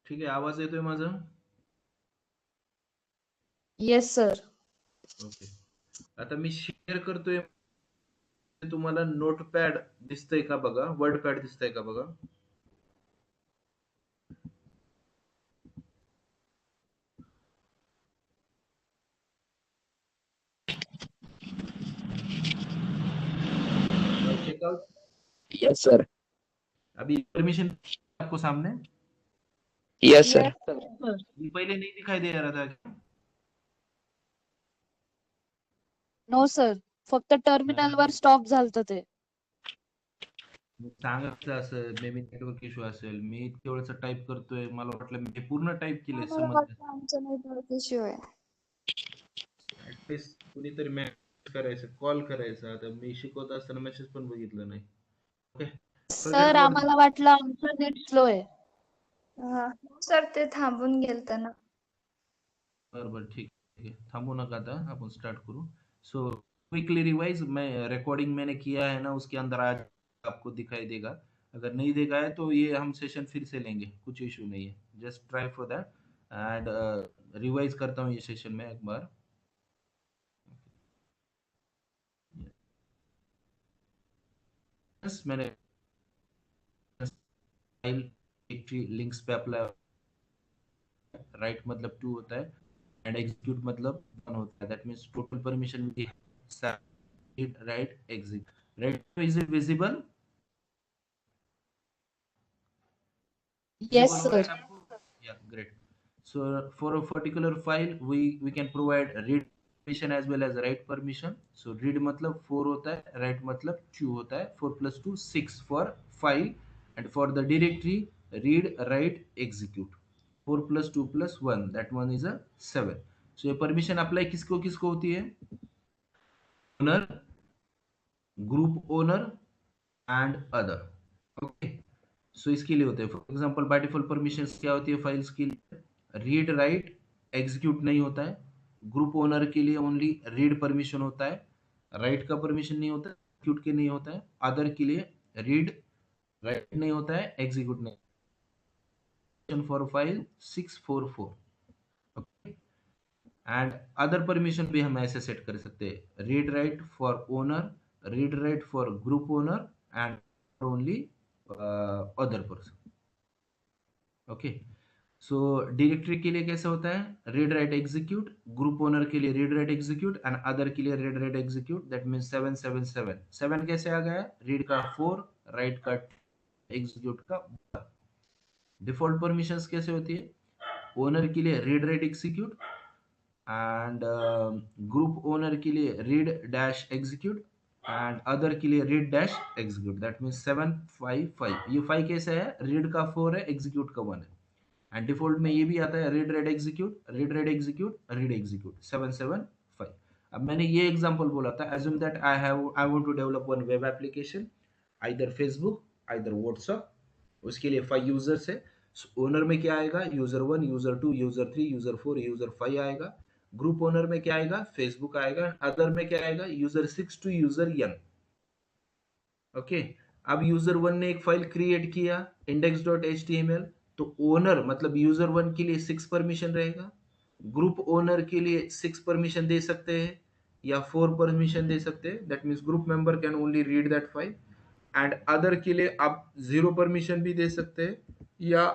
ठीक आहे, आवाज येतोय माझा? Yes sir. ओके. आता मी शेअर करतोय, तुम्हाला नोटपॅड दिसतंय का बघा, वर्ड पॅड दिसतंय का बघा. चेकआउट. Yes sir. अभी परमिशन आपको सामने. Yes sir. Yes sir. ये पहले नहीं दिखाई दे रहा था क्या? No sir. फक्त टर्मिनल वर स्टॉप झालत ते. मग सांगायचं असं, मे बी नेटवर्क इश्यू असेल. मी इतक्या वेळेस टाईप करतोय, मला वाटलं मी पूर्ण टाईप केलंय, आम्हाला समजलं. वाटतं आमचा नेटवर्क इश्यू आहे. ऍटलीस्ट कुणीतरी मेसेज करायचं, कॉल करायचा. आता मी शिकवत असताना मेसेज पण बघितलं नाही. ओके. सर आम्हाला वाटलं आमचं नेट स्लो आहे. हा. सर ते थांबून गेलत ना. बरोबर, ठीक आहे. थांबू नका, आता आपण स्टार्ट करू. सो क्विकली रिवाइज, मैं रिकॉर्डिंग मैंने किया है ना, उसके अंदर आज आपको दिखाई देगा. अगर नहीं देखा है तो ये हम सेशन फिर से लेंगे, कुछ इशू नहीं है. Just try for that and revise करता हूँ ये सेशन में एक बार. यस, मैंने फाइल डायरेक्टरी लिंक्स पे अप्लाई, राइट मतलब 2 होता है एंड एग्जीक्यूट मतलब 1 होता है, that means total permission will be read, write, execute. Right? Is it visible? Yes, Visible हो रहा sir. है आपको? Yeah, great. So for a particular file, we can provide read permission as well as write permission. So read मतलब 4 होता है, write मतलब 2 होता है. 4 plus 2 6 for file, and for the directory read, write, execute. 4 plus 2 plus 1, that one is a 7. So ये permission apply किसको किसको होती है? Owner, group owner and other. Okay. सो इसके लिए होते हैं, for example by default permissions क्या होती है फाइल्स के लिए? रीड, राइट, एग्जीक्यूट नहीं होता है. ग्रुप ओनर के लिए ओनली रीड परमिशन होता है, राइट का परमिशन नहीं होता, एग्जीक्यूट के नहीं होता है. अदर के लिए रीड, राइट नहीं होता है, एग्जीक्यूट नहीं. For file 644. Okay. And other permission भी हम ऐसे सेट कर सकते हैं, read write for owner, read write for group owner and only other person. Okay. So directory के लिए कैसे होता है? Read write execute. Group owner के लिए read write execute and other के लिए read write execute. That means 7 7 7. 7 कैसे आ गया? रीड का 4, राइट का, एग्जीक्यूट का. डिफॉल्ट परमिशंस कैसे होती है? ओनर के लिए read write execute and group owner के लिए read dash execute and other के लिए read dash execute. That means 7 5 5. ये 5 कैसे है? रीड का 4 है, एग्जीक्यूट का 1 है. एंड डिफॉल्ट में ये भी आता है read write execute, read write execute, read execute. 7 7 5. अब मैंने ये एग्जांपल बोला था, assume that I want to develop one web application, either Facebook, either WhatsApp. उसके लिए 5 यूजर्स है. ओनर में क्या आएगा? User 1, user 2, user 3, user 4, user 5 आएगा. ग्रुप ओनर में क्या आएगा? फेसबुक आएगा. अदर में क्या आएगा? User 6 to user n. Okay. अब यूजर 1 ने एक फाइल क्रिएट किया index.html. तो ओनर मतलब यूजर 1 के लिए 6 परमिशन रहेगा, ग्रुप ओनर के लिए 6 परमिशन दे सकते हैं या 4 परमिशन दे सकते हैं. That means group member can only read that file. And other के लिए आप 0 परमिशन भी दे सकते हैं या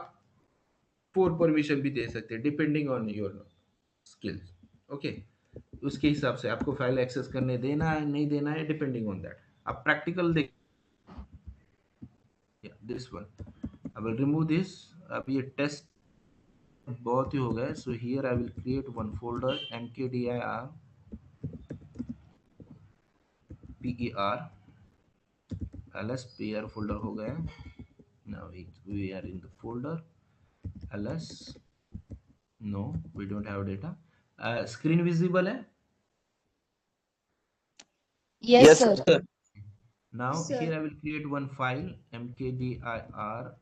4 परमिशन भी दे सकते हैं, depending on your skills. Okay. उसके हिसाब से आपको फाइल एक्सेस करने देना है नहीं देना है, डिपेंडिंग ऑन दैट. आप प्रैक्टिकल देख. This one I will remove this. अब ये टेस्ट बहुत ही हो गया. So here I will create one folder mkdir per ls. per folder हो गया. Now we are in the folder ls. No, we don't have data. Screen visible है? Yes, Yes, sir. sir. Now Sir. here I will create one file mkdir.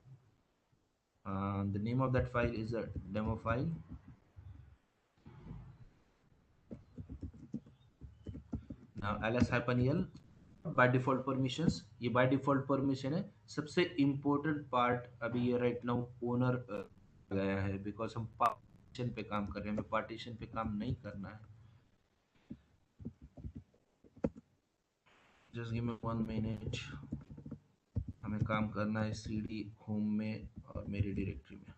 The name of that file is a demo file. Now ls-l by default permissions. ये by default permission है. सबसे important part अभी ये right now owner गया है, because हम partition पे काम कर रहे हैं. हमें partition पे काम नहीं करना है. Just give me 1 minute. हमें काम करना है cd home में और मेरी डायरेक्टरी में.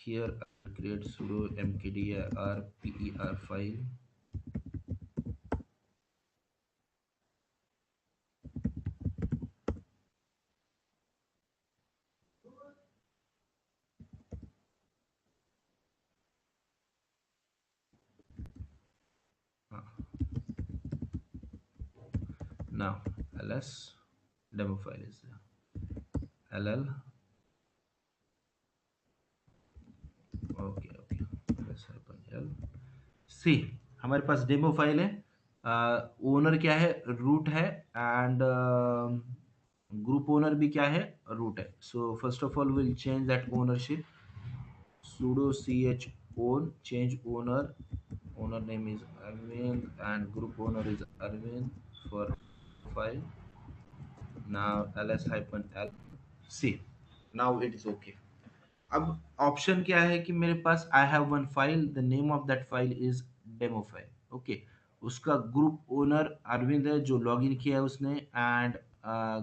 Here I will create sudo mkdir per file. Now ls demo file is there. ll. Okay okay. ls-l. सी हमारे पास डेमो फाइल है. ओनर क्या है? रूट है. एंड ग्रुप ओनर भी क्या है? रूट है. So first of all will change that ownership. sudo ch own change owner. Owner name is Arvind and group owner is Arvind for file. Now ls-l. see now it is okay. अब option क्या है कि मेरे पास I have one file, the name of that file is demo file. Okay. उसका group owner Arvind है जो login किया है उसने, एंड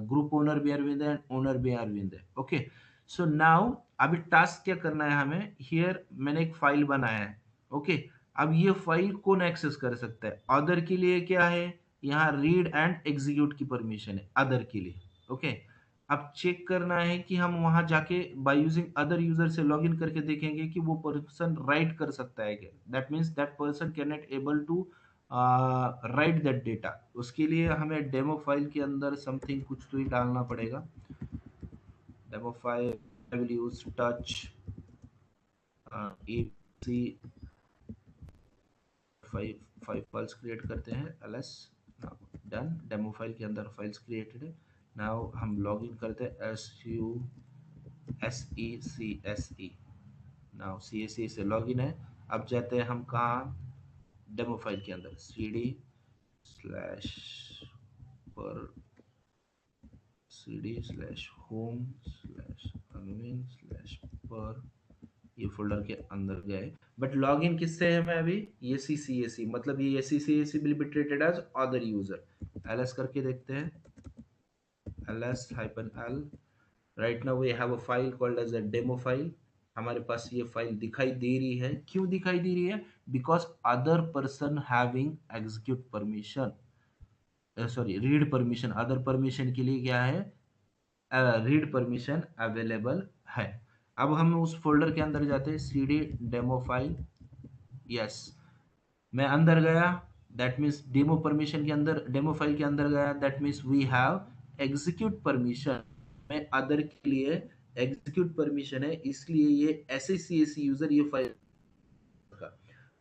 ग्रुप ओनर भी अरविंद है, ओनर भी अरविंद है। ओके, सो नाउ अभी टास्क क्या करना है हमें, हियर मैंने एक फाइल बनाया है। ओके, अब ये फाइल कौन एक्सेस कर सकता है? अदर के लिए क्या है, यहाँ रीड एंड एग्जीक्यूट की परमिशन है अदर के लिए। ओके, अब चेक करना है कि हम वहां जाके बाय यूजिंग अदर यूजर से लॉगिन करके देखेंगे कि वो पर्सन राइट कर सकता है क्या। That means that person can not able to write that data. उसके लिए हमें डेमो फाइल के अंदर समथिंग कुछ तो ही डालना पड़ेगा। Demo file I will use touch C five files create करते हैं ls। डन, डेमो फाइल के अंदर फाइल्स क्रिएटेड है। नाउ हम लॉगिन करते हैं SUSECSE। नाउ CSE से लॉगिन है। अब जाते हैं हम कहाँ, डेमो फाइल के अंदर cd/home/admin/per, ये फोल्डर के अंदर गए। बट लॉगिन किससे है मैं अभी, ये CCAC, मतलब ये CCAC will be treated as other यूजर। ls करके देखते हैं, ls-l। Right now we have a file called as a demo file. हमारे पास ये फाइल दिखाई दे रही है। क्यों दिखाई दे रही है? Because other person having execute permission, sorry read permission, other permission के लिए क्या है, रीड परमिशन अवेलेबल है। अब हम उस फोल्डर के अंदर जाते हैं, cd डेमो फाइल। यस, मैं अंदर गया, दैट मीन्स डेमो परमिशन के अंदर, डेमो फाइल के अंदर गया, that means we have execute permission. मैं अदर के लिए एग्जीक्यूट परमिशन है, इसलिए ये SACSC यूजर ये फाइल का।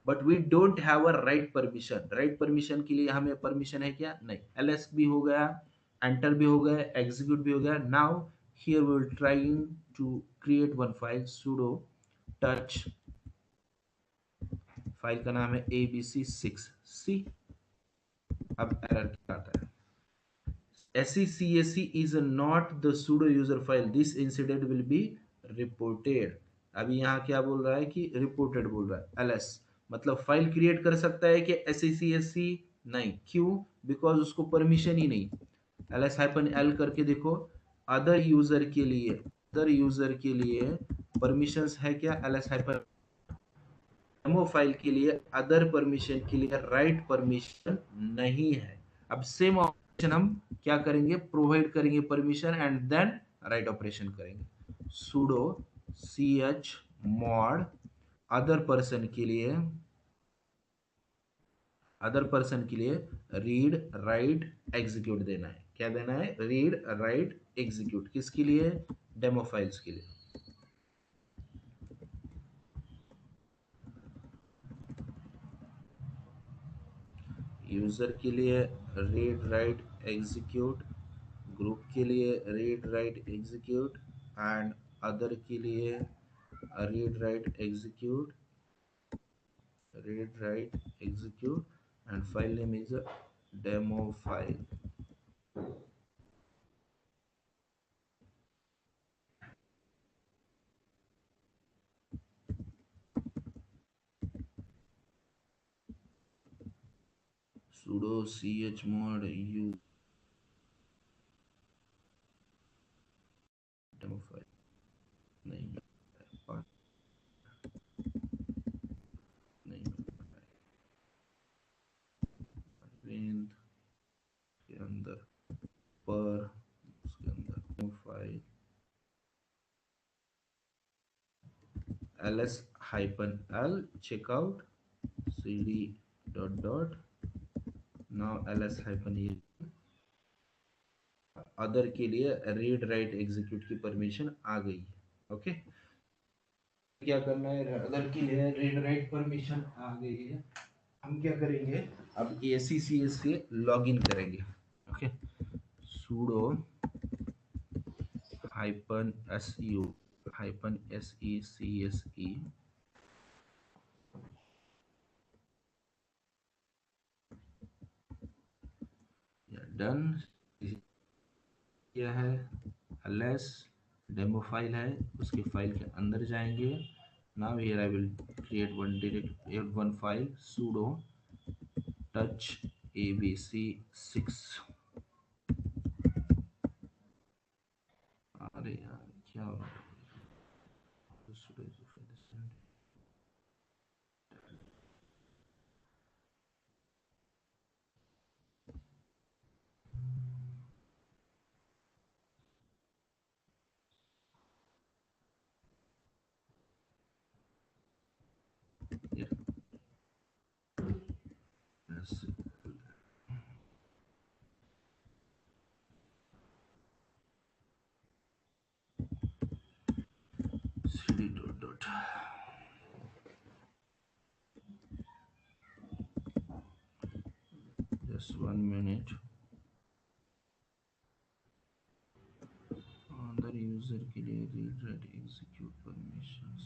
But we don't have a write permission. Write permission के लिए हमें परमिशन है क्या? नहीं। ls भी हो गया, एंटर भी हो गया, एग्जीक्यूट भी हो गया। Now here we will trying to create one file, sudo touch, file का नाम है abc6c। अब एरर क्या आता है, SECSC is not the sudo user file, this incident will be reported। अभी यहाँ क्या बोल रहा है कि रिपोर्टेड बोल रहा है। ls मतलब फाइल क्रिएट कर सकता है कि SECSC नहीं। क्यों? बिकॉज उसको परमिशन ही नहीं। ls-l करके देखो, अदर यूजर के लिए, अदर यूजर के लिए परमिशंस है क्या? ls- डेमो फाइल के लिए अदर परमिशन के लिए राइट परमिशन नहीं है। अब सेम ऑपरेशन हम क्या करेंगे, प्रोवाइड करेंगे permission and then write operation करेंगे। sudo chmod अदर पर्सन के लिए रीड राइट एग्जीक्यूट देना है। क्या देना है? Read write execute. किसके लिए? डेमो फाइल्स के लिए। यूजर के लिए रीड राइट एग्जीक्यूट, ग्रुप के लिए read write execute, and other के लिए read write execute, and file name is demo file. sudo chmod u demo file नहीं नहीं अरविंद के अंदर पर, उसके अंदर demo file ls-l checkout cd dot now ls-e other के लिए रीड राइट एग्जीक्यूट की परमिशन आ गई है। ओके, क्या करना है, अदर के लिए रीड राइट परमिशन आ गई है। हम क्या करेंगे, अब ACCS से लॉगिन करेंगे। Okay, sudo -su -secse done. क्या है, ls डेमो फाइल है, उसके फाइल के अंदर जाएंगे। Now here I will create one direct one file, sudo touch abc6। अरे यार क्या हो रहा है? Yeah. Yes. cd dot. Just 1 minute. अंदर यूजर के लिए read write execute permissions.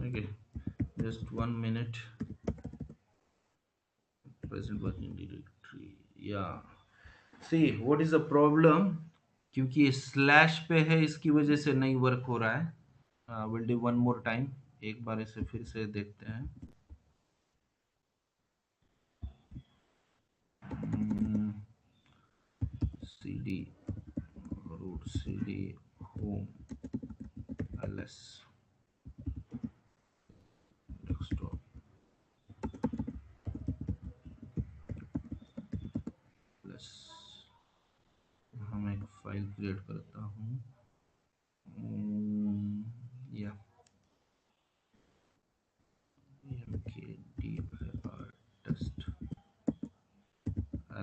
Okay, just 1 minute. Present working directory. Yeah. See, what is the problem? क्योंकि ये स्लैश पे है, इसकी वजह से नहीं वर्क हो रहा है। Will do one more time, एक बार इसे फिर से देखते हैं। cd root cd home ls desktop plus हम एक फाइल क्रिएट करता हूँ या mkdir टेस्ट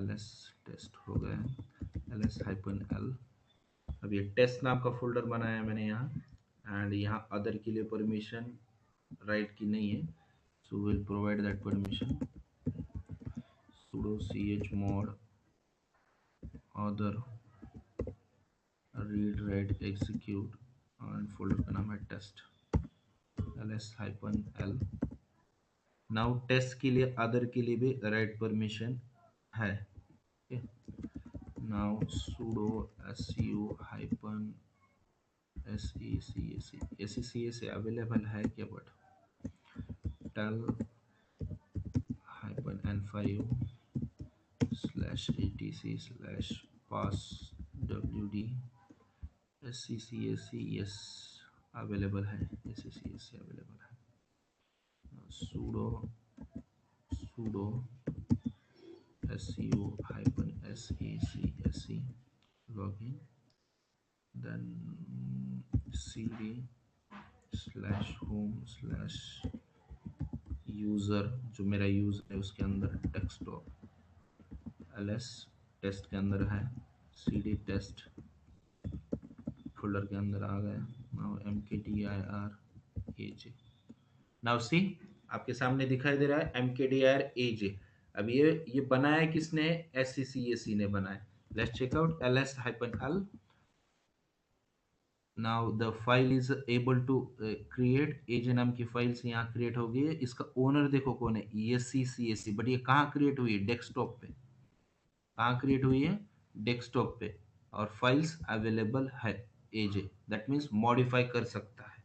ls टेस्ट हो गया है ls -l। अब ये टेस्ट नाम का फोल्डर बनाया है मैंने यहाँ, एंड यहाँ अदर के लिए परमिशन राइट की नहीं है, so will provide that permission. sudo chmod other read write execute and folder का नाम है टेस्ट ls-l। नाउ टेस्ट के लिए अदर के लिए भी राइट परमिशन है। Now sudo su hyphen seccac available है क्या, but tel -n5 /etc /pass wd seccac yes available है, seccac अवेलेबल है। sudo su hyphen seccac login, then cd /home/user जो मेरा यूजर है उसके अंदर डेस्कटॉप ls टेस्ट के अंदर है, cd टेस्ट फोल्डर के अंदर आ गया। Now mkdir aj। Now see, आपके सामने दिखाई दे रहा है mkdir aj। अब ये बनाया किसने, seccac ने बनाया। Let's check out ls-l। Now the file is able to create, aj नाम की फाइल से यहाँ क्रिएट हो गई है। इसका ओनर देखो कौन है, seccac, बट ये कहाँ क्रिएट हुई है, डेस्कटॉप पे। कहाँ क्रिएट हुई है, डेस्कटॉप पे, और फाइल्स अवेलेबल है aj, दैट मीन्स मॉडिफाई कर सकता है।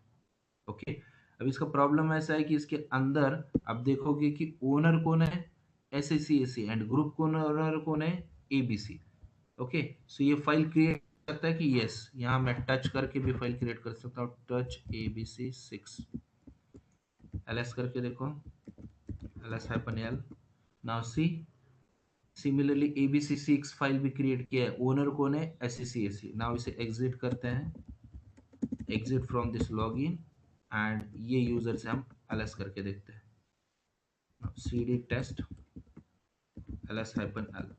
ओके, अब इसका प्रॉब्लम ऐसा है कि इसके अंदर आप देखोगे कि ओनर कौन है, seccac, एंड ग्रुप कौन, ओनर कौन है, abc। ओके, सो ये फाइल क्रिएट करता है कि यस, यहाँ मैं टच करके भी फाइल क्रिएट कर सकता हूँ, टच abc6 ls करके देखो, ls-l। Now see, similarly abc6 file भी क्रिएट किया है, ओनर कौन है, seccac। नाउ इसे एग्जिट करते हैं, exit from this login, and ये यूजर से हम ls करके देखते हैं। cd test ls-l।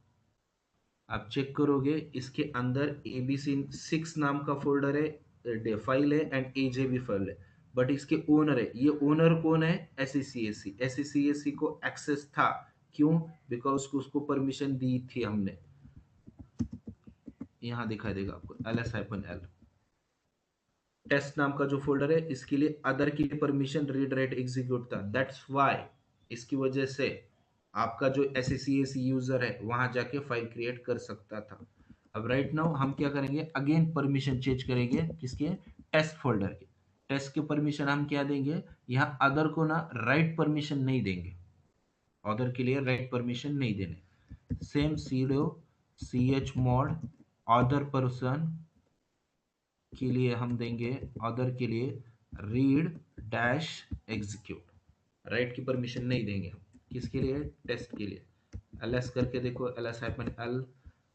आप चेक करोगे इसके अंदर abc6 नाम का फोल्डर है, फाइल है, एंड aj भी फाइल है, बट इसके ओनर है, ये ओनर कौन है, seccac। seccac को एक्सेस था क्यों? बिकॉज उसको परमिशन दी थी हमने, यहाँ दिखाई देगा आपको ls-l टेस्ट नाम का जो फोल्डर है, इसके लिए अदर के लिए परमिशन रीड राइट एग्जीक्यूट था, दैट्स व्हाई, इसकी वजह से आपका जो SACAC यूजर है वहां जाके फाइल क्रिएट कर सकता था। अब राइट नाउ हम क्या करेंगे, अगेन परमिशन चेंज करेंगे, किसके? टेस्ट फोल्डर के। टेस्ट के परमिशन हम क्या देंगे, यहाँ अदर को ना राइट परमिशन नहीं देंगे, अदर के लिए राइट परमिशन नहीं देने। Same sudo chmod other person के लिए हम देंगे, अदर के लिए रीड डैश एग्जीक्यूट, राइट की परमिशन नहीं देंगे हम, किसके लिए? टेस्ट के लिए। ls करके देखो, ls-l।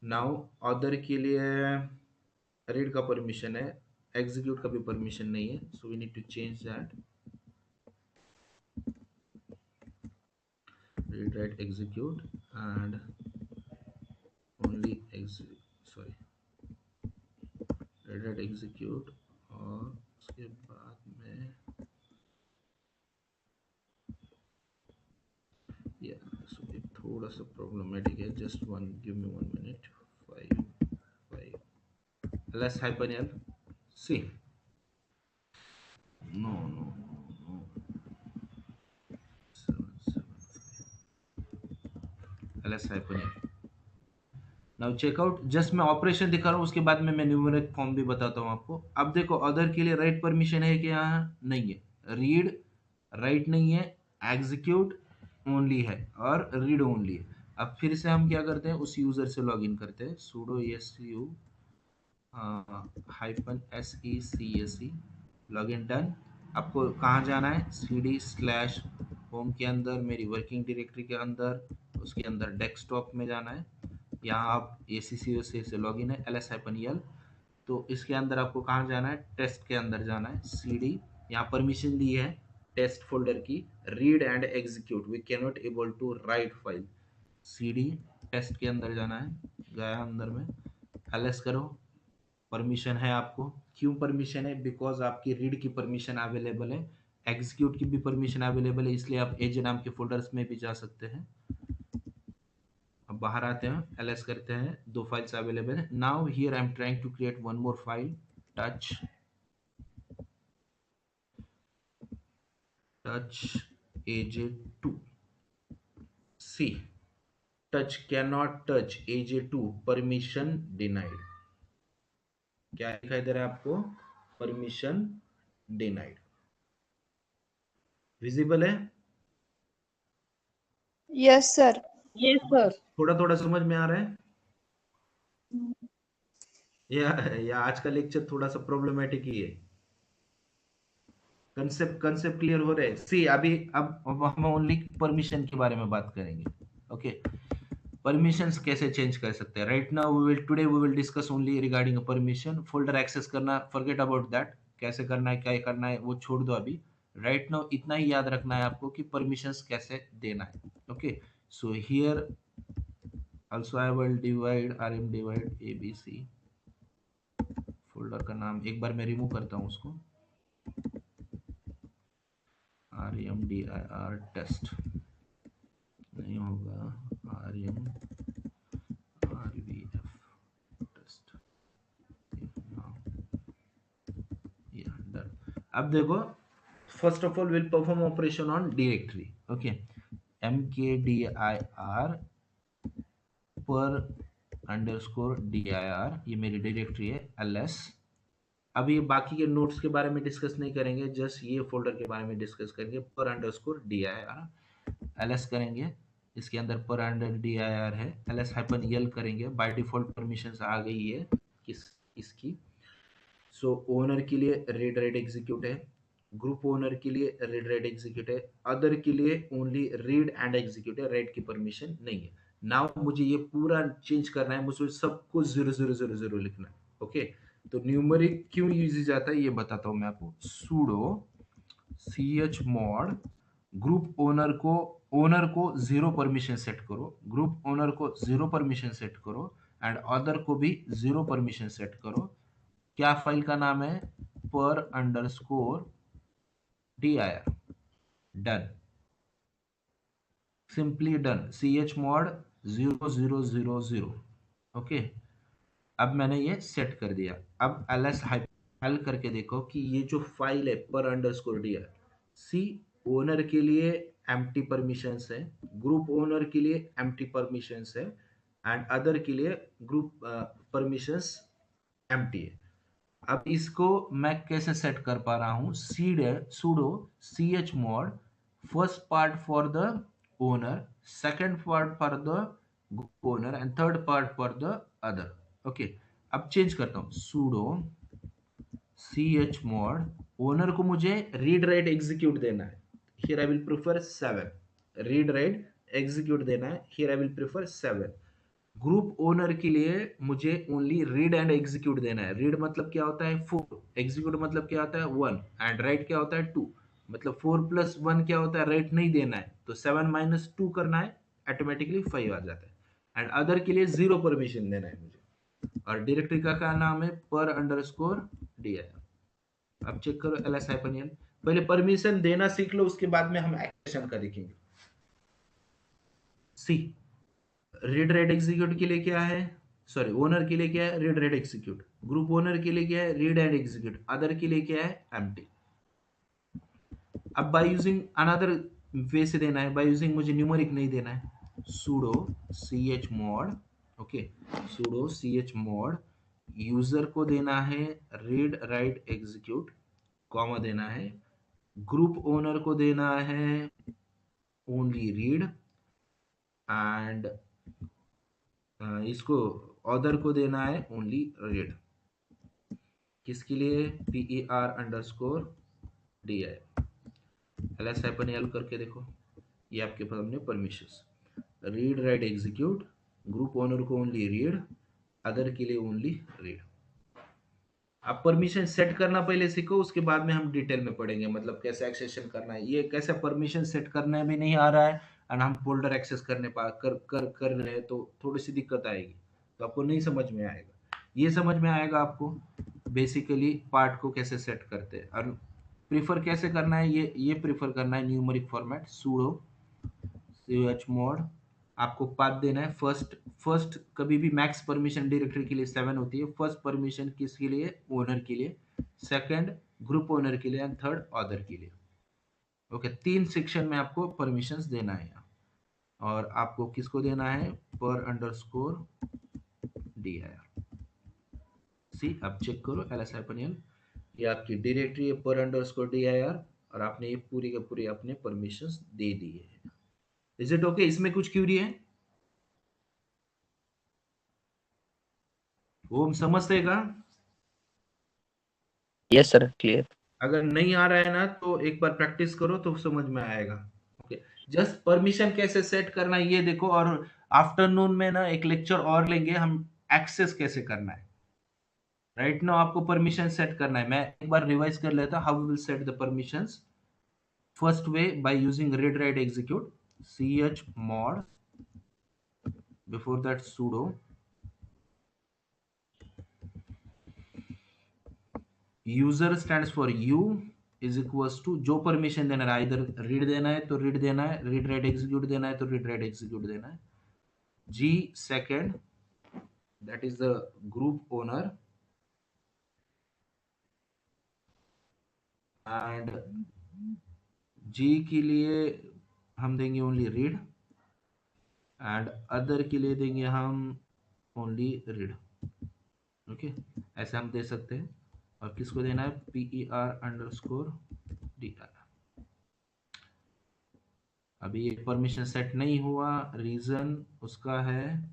नाउ अदर के लिए रीड का परमिशन है, एग्जीक्यूट का भी परमिशन नहीं है, so we need to change that, read write execute and only read write execute, और उसके बाद में सो ये थोड़ा सा प्रॉब्लमेटिक है, just give me 1 minute. 5 ls-l see no no no 775 ls-l। Now check out, just मैं ऑपरेशन दिखा रहा हूँ, उसके बाद में मैं न्यूमेरिक फॉर्म भी बताता हूँ आपको। अब देखो अदर के लिए राइट परमिशन है कि यहाँ नहीं है, रीड राइट नहीं है, एग्जीक्यूट ओनली है और रीड ओनली है। अब फिर से हम क्या करते हैं, उस यूजर से लॉगिन करते हैं, sudo su -secc login done. आपको कहाँ जाना है, cd/home के अंदर, मेरी वर्किंग डायरेक्टरी के अंदर, उसके अंदर डेस्कटॉप में जाना है। यहाँ आप ACCOC से लॉगिन है, ls-l, तो इसके अंदर आपको कहाँ जाना है, टेस्ट के अंदर जाना है, cd, यहाँ परमिशन दी है टेस्ट फोल्डर की, read and execute, we can not able to write file, cd test के अंदर जाना है, गया अंदर में, ls करो, परमिशन है आपको, क्यों परमिशन है? बिकॉज आपकी रीड की परमिशन अवेलेबल है, एग्जीक्यूट की भी परमिशन अवेलेबल है, इसलिए आप एज नाम के फोल्डर्स में भी जा सकते हैं। अब बाहर आते हैं, ls करते हैं, 2 फाइल्स अवेलेबल है। Now here I am trying to create one more file, touch aj2, see touch can not touch aj2, permission denied, क्या दिखाई दे रहा है आपको, परमिशन डिनाइड, विजिबल है? Yes sir. Yes sir. थोड़ा थोड़ा समझ में आ रहा है? या आज का लेक्चर थोड़ा सा प्रॉब्लमेटिक ही है, कंसेप्ट क्लियर हो रहे हैं? सी अभी अब हम ओनली परमिशन के बारे में बात करेंगे। ओके, परमिशंस कैसे चेंज कर सकते हैं? Right now we will discuss only regarding permission. Folder access करना फॉरगेट अबाउट दैट, कैसे करना है, क्या करना है, वो छोड़ दो अभी। राइट नाउ इतना ही याद रखना है आपको कि परमिशंस कैसे देना है। Okay, so here also I will divide rm divide abc, folder का नाम एक बार मैं रिमूव करता हूँ उसको, rmdir टेस्ट नहीं होगा, rm rvf टेस्ट, डन। अब देखो, first of all will perform operation on directory. Okay, mkdir per_dir, ये मेरी डायरेक्टरी है ls। अभी बाकी के नोट्स के बारे में डिस्कस नहीं करेंगे, जस्ट ये फोल्डर के बारे में डिस्कस करेंगे, per_dir ls करेंगे, इसके अंदर per_dir है, ls-l करेंगे, बाय डिफॉल्ट परमिशंस आ गई है इसकी। सो ओनर के लिए रीड राइट एग्जीक्यूट है, ग्रुप ओनर के लिए रीड राइट एग्जीक्यूट है, अदर के लिए ओनली रीड एंड एग्जीक्यूट है, राइट की परमिशन नहीं है। नाउ मुझे ये पूरा चेंज करना है, मुझे सबको 0 लिखना है। ओके, तो न्यूमेरिक क्यों यूज जाता है ये बताता हूं मैं आपको। sudo chmod ग्रुप ओनर को 0 परमिशन सेट करो, ग्रुप ओनर को 0 परमिशन सेट करो, एंड अदर को भी 0 परमिशन सेट करो। क्या फाइल का नाम है, per_dir, done. Simply done chmod 0000। Okay, अब मैंने ये सेट कर दिया। अब ls हाइपन करके देखो कि ये जो फाइल है पर अंडरस्कोर डी है, सी ओनर के लिए एम्प्टी परमिशंस है, ग्रुप ओनर के लिए एम्प्टी परमिशंस है, एंड अदर के लिए ग्रुप परमिशंस एम्प्टी है। अब इसको मैं कैसे सेट कर पा रहा हूँ? sudo chmod first part for the owner, second part for the owner and third part for the other. Okay, अब चेंज करता हूँ, sudo chmod ओनर को मुझे रीड राइट एग्जीक्यूट देना है, here I will prefer 7। Read write execute देना है, here I will prefer 7। Group owner के लिए मुझे ओनली रीड एंड एग्जीक्यूट देना है। रीड मतलब क्या होता है 4, एग्जीक्यूट मतलब क्या होता है 1, एंड राइट क्या होता है 2। मतलब 4+1 क्या होता है? राइट नहीं देना है, तो 7 - 2 करना है, ऑटोमेटिकली 5 आ जाता है। एंड अदर के लिए 0 परमिशन देना है मुझे। और डायरेक्टरी का क्या नाम है? पर अंडरस्कोर डी। अब चेक करो ls हाइपन। पहले परमिशन देना सीख लो, उसके बाद में हम एक्शन का देखेंगे। सी रीड राइट एग्जीक्यूट के लिए क्या है? सॉरी, ओनर के लिए क्या है? Read write execute. Group owner के लिए क्या है? Read and execute. अदर के लिए क्या है? एम्प्टी। अब बाय यूजिंग अनदर वे से देना है, बाय यूजिंग मुझे न्यूमेरिक नहीं देना है। sudo chmod, okay, sudo chmod user को देना है रीड राइट एग्जीक्यूट, कॉमा देना है। ग्रुप ओनर को देना है ओनली रीड, एंड इसको ऑदर को देना है ओनली रीड। किसके लिए? per_di। ls हाइपन एल करके देखो, ये आपके सामने permissions, read write execute, group owner को ओनली रीड, अदर के लिए ओनली रीड। आप परमिशन सेट करना पहले सीखो, उसके बाद में हम डिटेल में पढ़ेंगे, मतलब कैसे एक्सेशन करना है। ये कैसे परमिशन सेट करने भी नहीं आ रहा है एंड हम फोल्डर एक्सेस करने कर रहे हैं, तो थोड़ी सी दिक्कत आएगी, तो आपको नहीं समझ में आएगा। ये समझ में आएगा आपको बेसिकली पार्ट को कैसे सेट करते हैं। और प्रीफर कैसे करना है, ये प्रीफर करना है न्यूमेरिक फॉर्मेट। sudo chmod आपको पाथ देना है फर्स्ट कभी भी मैक्स परमिशन डायरेक्टरी के लिए 7 होती है। फर्स्ट परमिशन किसके लिए? ओनर के लिए, सेकंड ग्रुप ओनर के लिए, एंड थर्ड अदर के लिए। ओके, 3 सेक्शन में आपको परमिशंस देना है यहाँ। और आपको किसको देना है? पर अंडरस्कोर डी। सी अब चेक करो ls हाइपन एल, ये आपकी डायरेक्टरी है पर अंडरस्कोर डी और आपने ये पूरी के पूरी अपने परमिशंस दे दी है। Is it okay? इसमें कुछ क्यूरी है? ओम समझते का? Yes sir, clear. अगर नहीं आ रहा है ना तो एक बार प्रैक्टिस करो तो समझ में आएगा। ओके, जस्ट परमिशन कैसे सेट करना है ये देखो, और आफ्टरनून में ना एक लेक्चर और लेंगे हम, एक्सेस कैसे करना है। राइट नाउ आपको परमिशन सेट करना है। मैं एक बार रिवाइज कर लेता, how we will set the permissions. First way by using read write execute, chmod, before that sudo user stands for U is equals to जो परमिशन देना है, इधर रीड देना है तो रीड देना है, रीड राइट एग्जीक्यूट देना है तो रीड राइट एग्जीक्यूट देना है। G second, that is the group owner, and G के लिए हम देंगे ओनली रीड, एंड अदर के लिए देंगे हम ओनली रीड। ओके, ऐसे हम दे सकते हैं। और किसको देना है? per_di। अभी ये परमिशन सेट नहीं हुआ, रीजन उसका है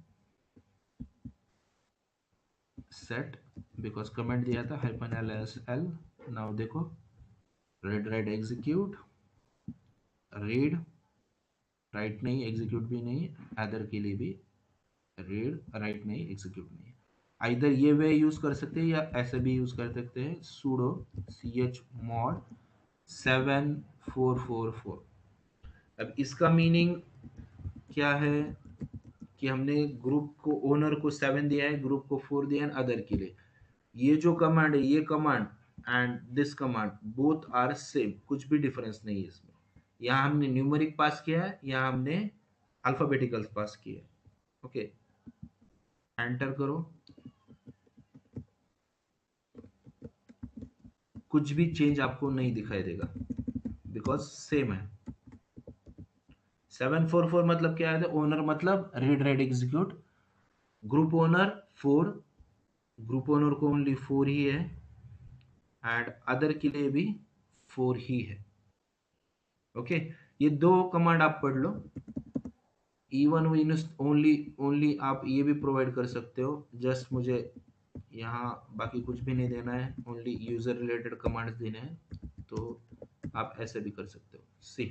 सेट बिकॉज कमेंट दिया था हाइपन -l। नाउ देखो, read write execute, read write नहीं, एग्जीक्यूट भी नहीं, अदर के लिए भी रीड राइट नहीं, एग्जीक्यूट नहीं। इधर ये वे यूज कर सकते हैं या ऐसे भी यूज कर सकते हैं, sudo chmod 7444। अब इसका मीनिंग क्या है कि हमने ग्रुप को ओनर को 7 दिया है, ग्रुप को 4 दिया है, अदर के लिए। ये जो कमांड है, ये command and this command both are same, कुछ भी डिफरेंस नहीं है इसमें। यहाँ हमने न्यूमेरिक पास किया है, यहाँ हमने अल्फाबेटिकल पास किए। ओके, एंटर करो, कुछ भी चेंज आपको नहीं दिखाई देगा बिकॉज सेम है। 744 मतलब क्या है? ओनर मतलब read write execute, group owner 4, group owner को ओनली 4 ही है, एंड अदर के लिए भी 4 ही है। ओके, ये दो कमांड आप पढ़ लो। इवन ओनली आप ये भी प्रोवाइड कर सकते हो, जस्ट मुझे यहाँ बाकी कुछ भी नहीं देना है, ओनली यूजर रिलेटेड कमांड्स देने हैं, तो आप ऐसे भी कर सकते हो। सी,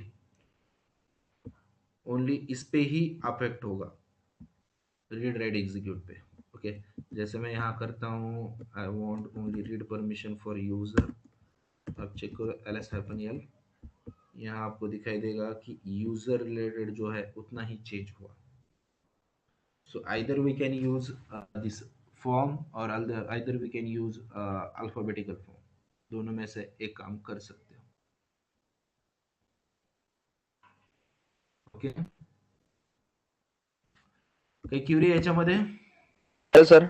ओनली इस पे ही अफेक्ट होगा, रीड राइट एग्जीक्यूट पे। ओके, जैसे मैं यहाँ करता हूँ I want only read permission for user, अब चेक करो ls-l, यहाँ आपको दिखाई देगा कि यूजर रिलेटेड जो है उतना ही चेंज हुआ। So either we can use this form और either we can use alphabetical form, दोनों में से एक काम कर सकते हो। ओके, काही क्युरी याच्यामध्ये? सर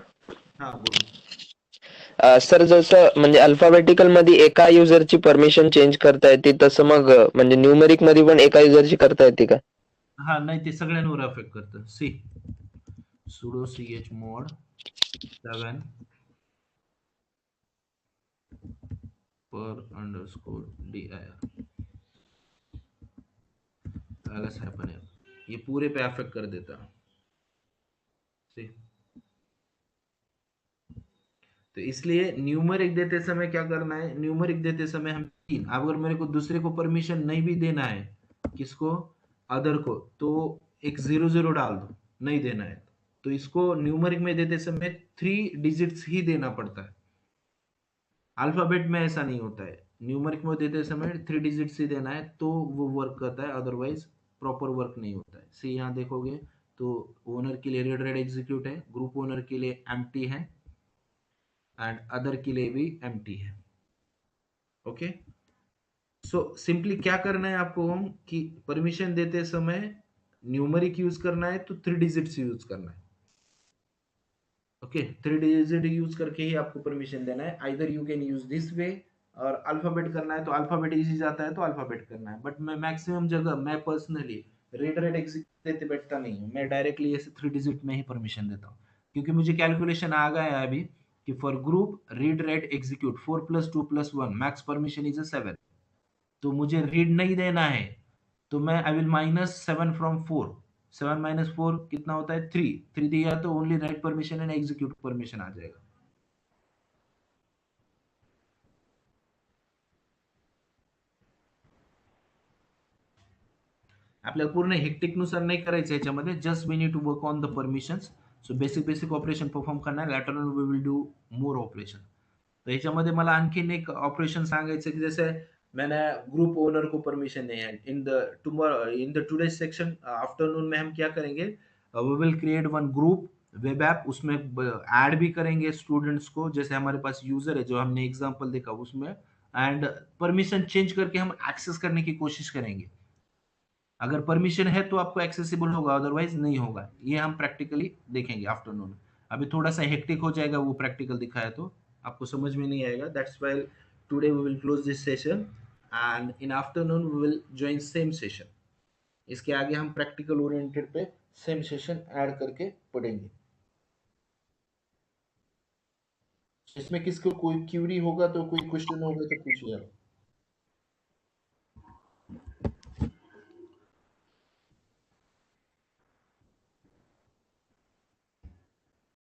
हा बोल. सर जसं म्हणजे अल्फाबेटिकल मध्ये एका युजरची परमिशन चेंज करता येते, तसं मग म्हणजे न्यूमेरिक मध्ये पण एका युजरची करता येते का? हा नाही, ते सगळ्यांवर अफेक्ट करतं. सी, sudo chmod 7 per_dir ls-l, ये पूरे पे अफेक्ट कर देता है। सी, तो इसलिए न्यूमेरिक देते समय क्या करना है? न्यूमेरिक देते समय हम 3, अगर मेरे को दूसरे को परमिशन नहीं भी देना है, किसको? अदर को, तो एक 00 डाल दो, नहीं देना है तो इसको न्यूमेरिक में देते समय 3 डिजिट्स ही देना पड़ता है। अल्फाबेट में ऐसा नहीं होता है, न्यूमेरिक में देते समय 3 डिजिट्स ही देना है तो वो वर्क करता है, अदरवाइज प्रॉपर वर्क नहीं होता है। सी, यहाँ देखोगे तो ओनर के लिए रीड राइट एग्जीक्यूट है, ग्रुप ओनर के लिए एम्प्टी है, एंड अदर के लिए भी एम्प्टी है। ओके, सो सिंपली क्या करना है आपको हम कि परमिशन देते समय न्यूमेरिक यूज करना है तो 3 डिजिट्स यूज करना है। ओके, 3 डिजिट यूज करके ही आपको परमिशन देना है। Either you can use this way, और अल्फाबेट करना है तो अल्फाबेट इजी जाता है तो अल्फाबेट करना है, बट मैं मैक्सिमम जगह मैं पर्सनली रीड राइट एग्जीक्यूट देते बैठता नहीं हूँ, मैं डायरेक्टली ऐसे 3 डिजिट में ही परमिशन देता हूँ, क्योंकि मुझे कैलकुलेशन आ गया है अभी कि for group read write execute 4 + 2 + 1 max permission is 7, तो मुझे रीड नहीं देना है तो मैं आई विल -7 फ्रॉम 4, 7 - 4 कितना होता है? 3 दिया तो only write permission and execute permission आ जाएगा। आपल्याला पूर्ण हेक्टिक नुसार नाही करायचं याच्यामध्ये, just we need to work on the permissions. So basic operation perform करणार, later on we will do more operation. तो ह्याच्यामध्ये मला आणखीन एक ऑपरेशन सांगायचं की जैसे मैंने ग्रुप ओनर को परमिशन नहीं है, in the today section afternoon में हम क्या करेंगे? We will create one group web app, उसमें ऐड भी करेंगे स्टूडेंट्स को, जैसे हमारे पास यूजर है जो हमने एग्जांपल देखा उसमें, एंड परमिशन चेंज करके हम एक्सेस करने की कोशिश करेंगे। अगर परमिशन है तो आपको एक्सेसिबल होगा, अदरवाइज नहीं होगा। ये हम प्रैक्टिकली देखेंगे आफ्टरनून में। अभी थोड़ा सा हेक्टिक हो जाएगा, वो प्रैक्टिकल दिखाया तो आपको समझ में नहीं आएगा। That's why today we will close this session and in afternoon we will join same session. इसके आगे हम प्रैक्टिकल ओरिएंटेड पे सेम सेशन ऐड करके पढ़ेंगे। इसमें किसको कोई क्यूरी होगा तो, कोई क्वेश्चन होगा तो पूछिए आप।